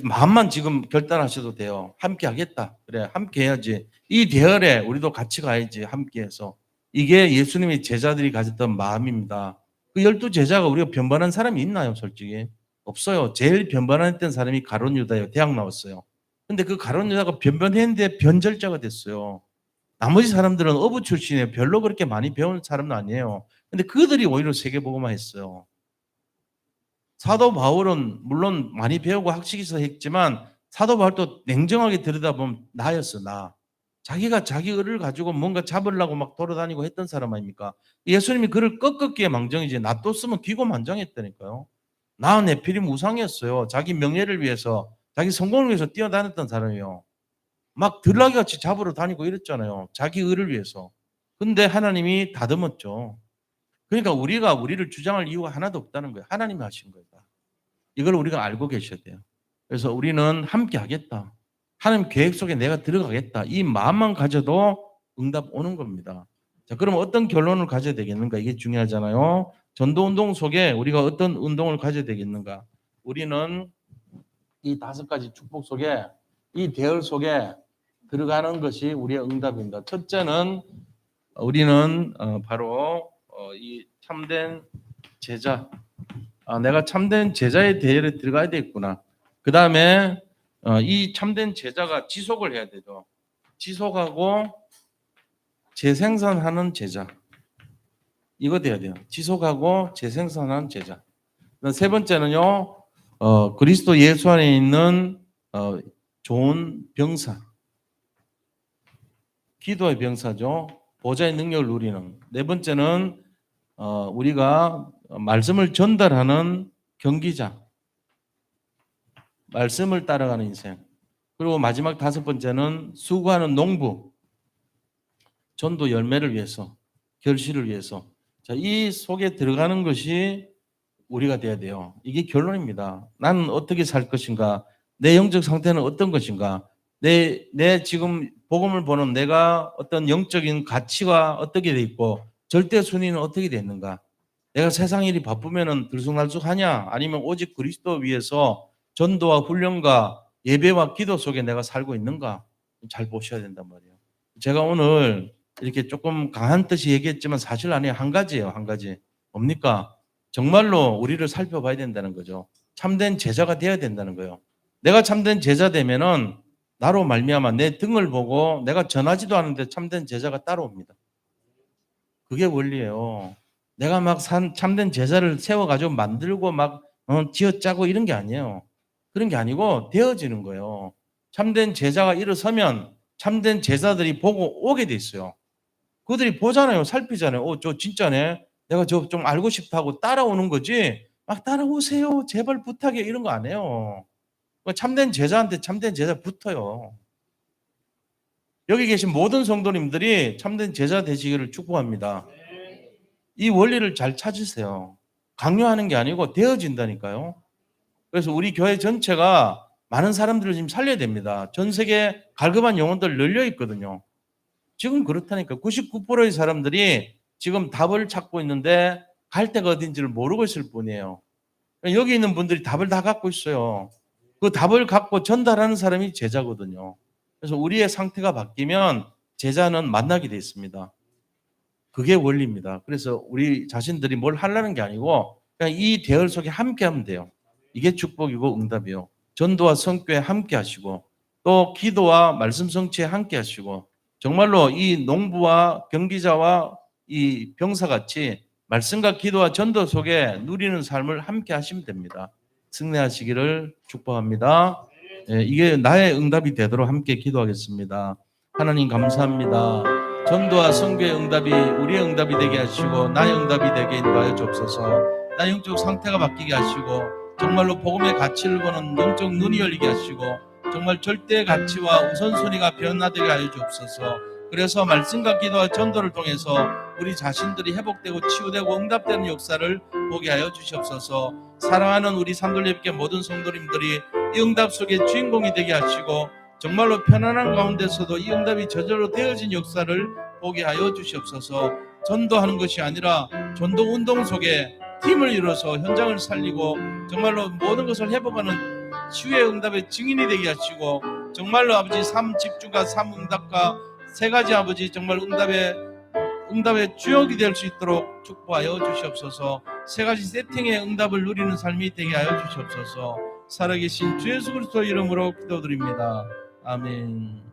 마음만 지금 결단하셔도 돼요. 함께하겠다. 그래, 함께해야지. 이 대열에 우리도 같이 가야지. 함께해서. 이게 예수님의 제자들이 가졌던 마음입니다. 그 12제자가 우리가 변변한 사람이 있나요? 솔직히 없어요. 제일 변변했던 사람이 가룟 유다예요. 대학 나왔어요. 근데 그 가룟 유다가 변변했는데 변절자가 됐어요. 나머지 사람들은 어부 출신이에요. 별로 그렇게 많이 배운 사람은 아니에요. 근데 그들이 오히려 세계복음화 했어요. 사도 바울은 물론 많이 배우고 학식에서 했지만 사도 바울도 냉정하게 들여다보면 나였어, 나. 자기가 자기 의를 가지고 뭔가 잡으려고 막 돌아다니고 했던 사람 아닙니까? 예수님이 그를 꺾었기에 망정이지 놔뒀으면 기고만장했다니까요. 나 네피림 우상이었어요. 자기 명예를 위해서, 자기 성공을 위해서 뛰어다녔던 사람이에요. 막 들락이같이 잡으러 다니고 이랬잖아요. 자기 의를 위해서. 근데 하나님이 다듬었죠. 그러니까 우리가 우리를 주장할 이유가 하나도 없다는 거예요. 하나님이 하신 거예요. 이걸 우리가 알고 계셔야 돼요. 그래서 우리는 함께 하겠다. 하나님 계획 속에 내가 들어가겠다. 이 마음만 가져도 응답 오는 겁니다. 자, 그럼 어떤 결론을 가져야 되겠는가? 이게 중요하잖아요. 전도 운동 속에 우리가 어떤 운동을 가져야 되겠는가? 우리는 이 5가지 축복 속에 이 대열 속에 들어가는 것이 우리의 응답입니다. 첫째는 우리는 바로 이 참된 제자, 내가 참된 제자의 대열에 들어가야 되겠구나. 그 다음에 이 참된 제자가 지속을 해야 되죠. 지속하고 재생산하는 제자. 이거 돼야 돼요. 지속하고 재생산하는 제자. 세 번째는요. 그리스도 예수 안에 있는 좋은 병사. 기도의 병사죠. 보좌의 능력을 누리는. 네 번째는 우리가 말씀을 전달하는 경기자. 말씀을 따라가는 인생. 그리고 마지막 5번째는 수고하는 농부. 전도 열매를 위해서, 결실을 위해서. 자, 이 속에 들어가는 것이 우리가 돼야 돼요. 이게 결론입니다. 나는 어떻게 살 것인가? 내 영적 상태는 어떤 것인가? 내 지금 복음을 보는 내가 어떤 영적인 가치가 어떻게 돼 있고 절대 순위는 어떻게 돼 있는가? 내가 세상 일이 바쁘면은 들쑥날쑥하냐? 아니면 오직 그리스도 위해서 전도와 훈련과 예배와 기도 속에 내가 살고 있는가? 잘 보셔야 된단 말이에요. 제가 오늘 이렇게 조금 강한 뜻이 얘기했지만 사실 안에 한 가지예요. 한 가지. 뭡니까? 정말로 우리를 살펴봐야 된다는 거죠. 참된 제자가 되어야 된다는 거예요. 내가 참된 제자 되면은 나로 말미암아 내 등을 보고 내가 전하지도 않은데 참된 제자가 따라옵니다. 그게 원리예요. 내가 막 참된 제자를 세워가지고 만들고 막 쥐어짜고 이런 게 아니에요. 그런 게 아니고 되어지는 거예요. 참된 제자가 일어서면 참된 제자들이 보고 오게 돼 있어요. 그들이 보잖아요. 살피잖아요. 저 진짜네. 내가 저 좀 알고 싶다고 따라오는 거지. 막 따라오세요. 제발 부탁해요. 이런 거 안 해요. 참된 제자한테 참된 제자 붙어요. 여기 계신 모든 성도님들이 참된 제자 되시기를 축복합니다. 이 원리를 잘 찾으세요. 강요하는 게 아니고 되어진다니까요. 그래서 우리 교회 전체가 많은 사람들을 지금 살려야 됩니다. 전 세계 갈급한 영혼들 널려 있거든요. 지금 그렇다니까. 99%의 사람들이 지금 답을 찾고 있는데 갈 데가 어딘지를 모르고 있을 뿐이에요. 여기 있는 분들이 답을 다 갖고 있어요. 그 답을 갖고 전달하는 사람이 제자거든요. 그래서 우리의 상태가 바뀌면 제자는 만나게 돼 있습니다. 그게 원리입니다. 그래서 우리 자신들이 뭘 하려는 게 아니고 그냥 이 대열 속에 함께 하면 돼요. 이게 축복이고 응답이요. 전도와 성교에 함께 하시고 또 기도와 말씀 성취에 함께 하시고 정말로 이 농부와 경기자와 이 병사같이 말씀과 기도와 전도 속에 누리는 삶을 함께 하시면 됩니다. 승리하시기를 축복합니다. 이게 나의 응답이 되도록 함께 기도하겠습니다. 하나님 감사합니다. 전도와 선교의 응답이 우리의 응답이 되게 하시고 나의 응답이 되게 인도하여 주옵소서. 나의 영적 상태가 바뀌게 하시고 정말로 복음의 가치를 보는 영적 눈이 열리게 하시고 정말 절대의 가치와 우선순위가 변화되게 하여 주옵소서. 그래서 말씀과 기도와 전도를 통해서 우리 자신들이 회복되고 치유되고 응답되는 역사를 보게 하여 주시옵소서. 사랑하는 우리 산돌예배 모든 성도님들이 이 응답 속에 주인공이 되게 하시고 정말로 편안한 가운데서도 이 응답이 저절로 되어진 역사를 보게 하여 주시옵소서. 전도하는 것이 아니라 전도 운동 속에 팀을 이뤄서 현장을 살리고 정말로 모든 것을 회복하는 치유의 응답의 증인이 되게 하시고 정말로 아버지 삶 집중과 삶 응답과 세 가지 아버지 정말 응답의 주역이 될 수 있도록 축복하여 주시옵소서. 세 가지 세팅의 응답을 누리는 삶이 되게 하여 주시옵소서. 살아계신 주 예수 그리스도 이름으로 기도드립니다. 아멘.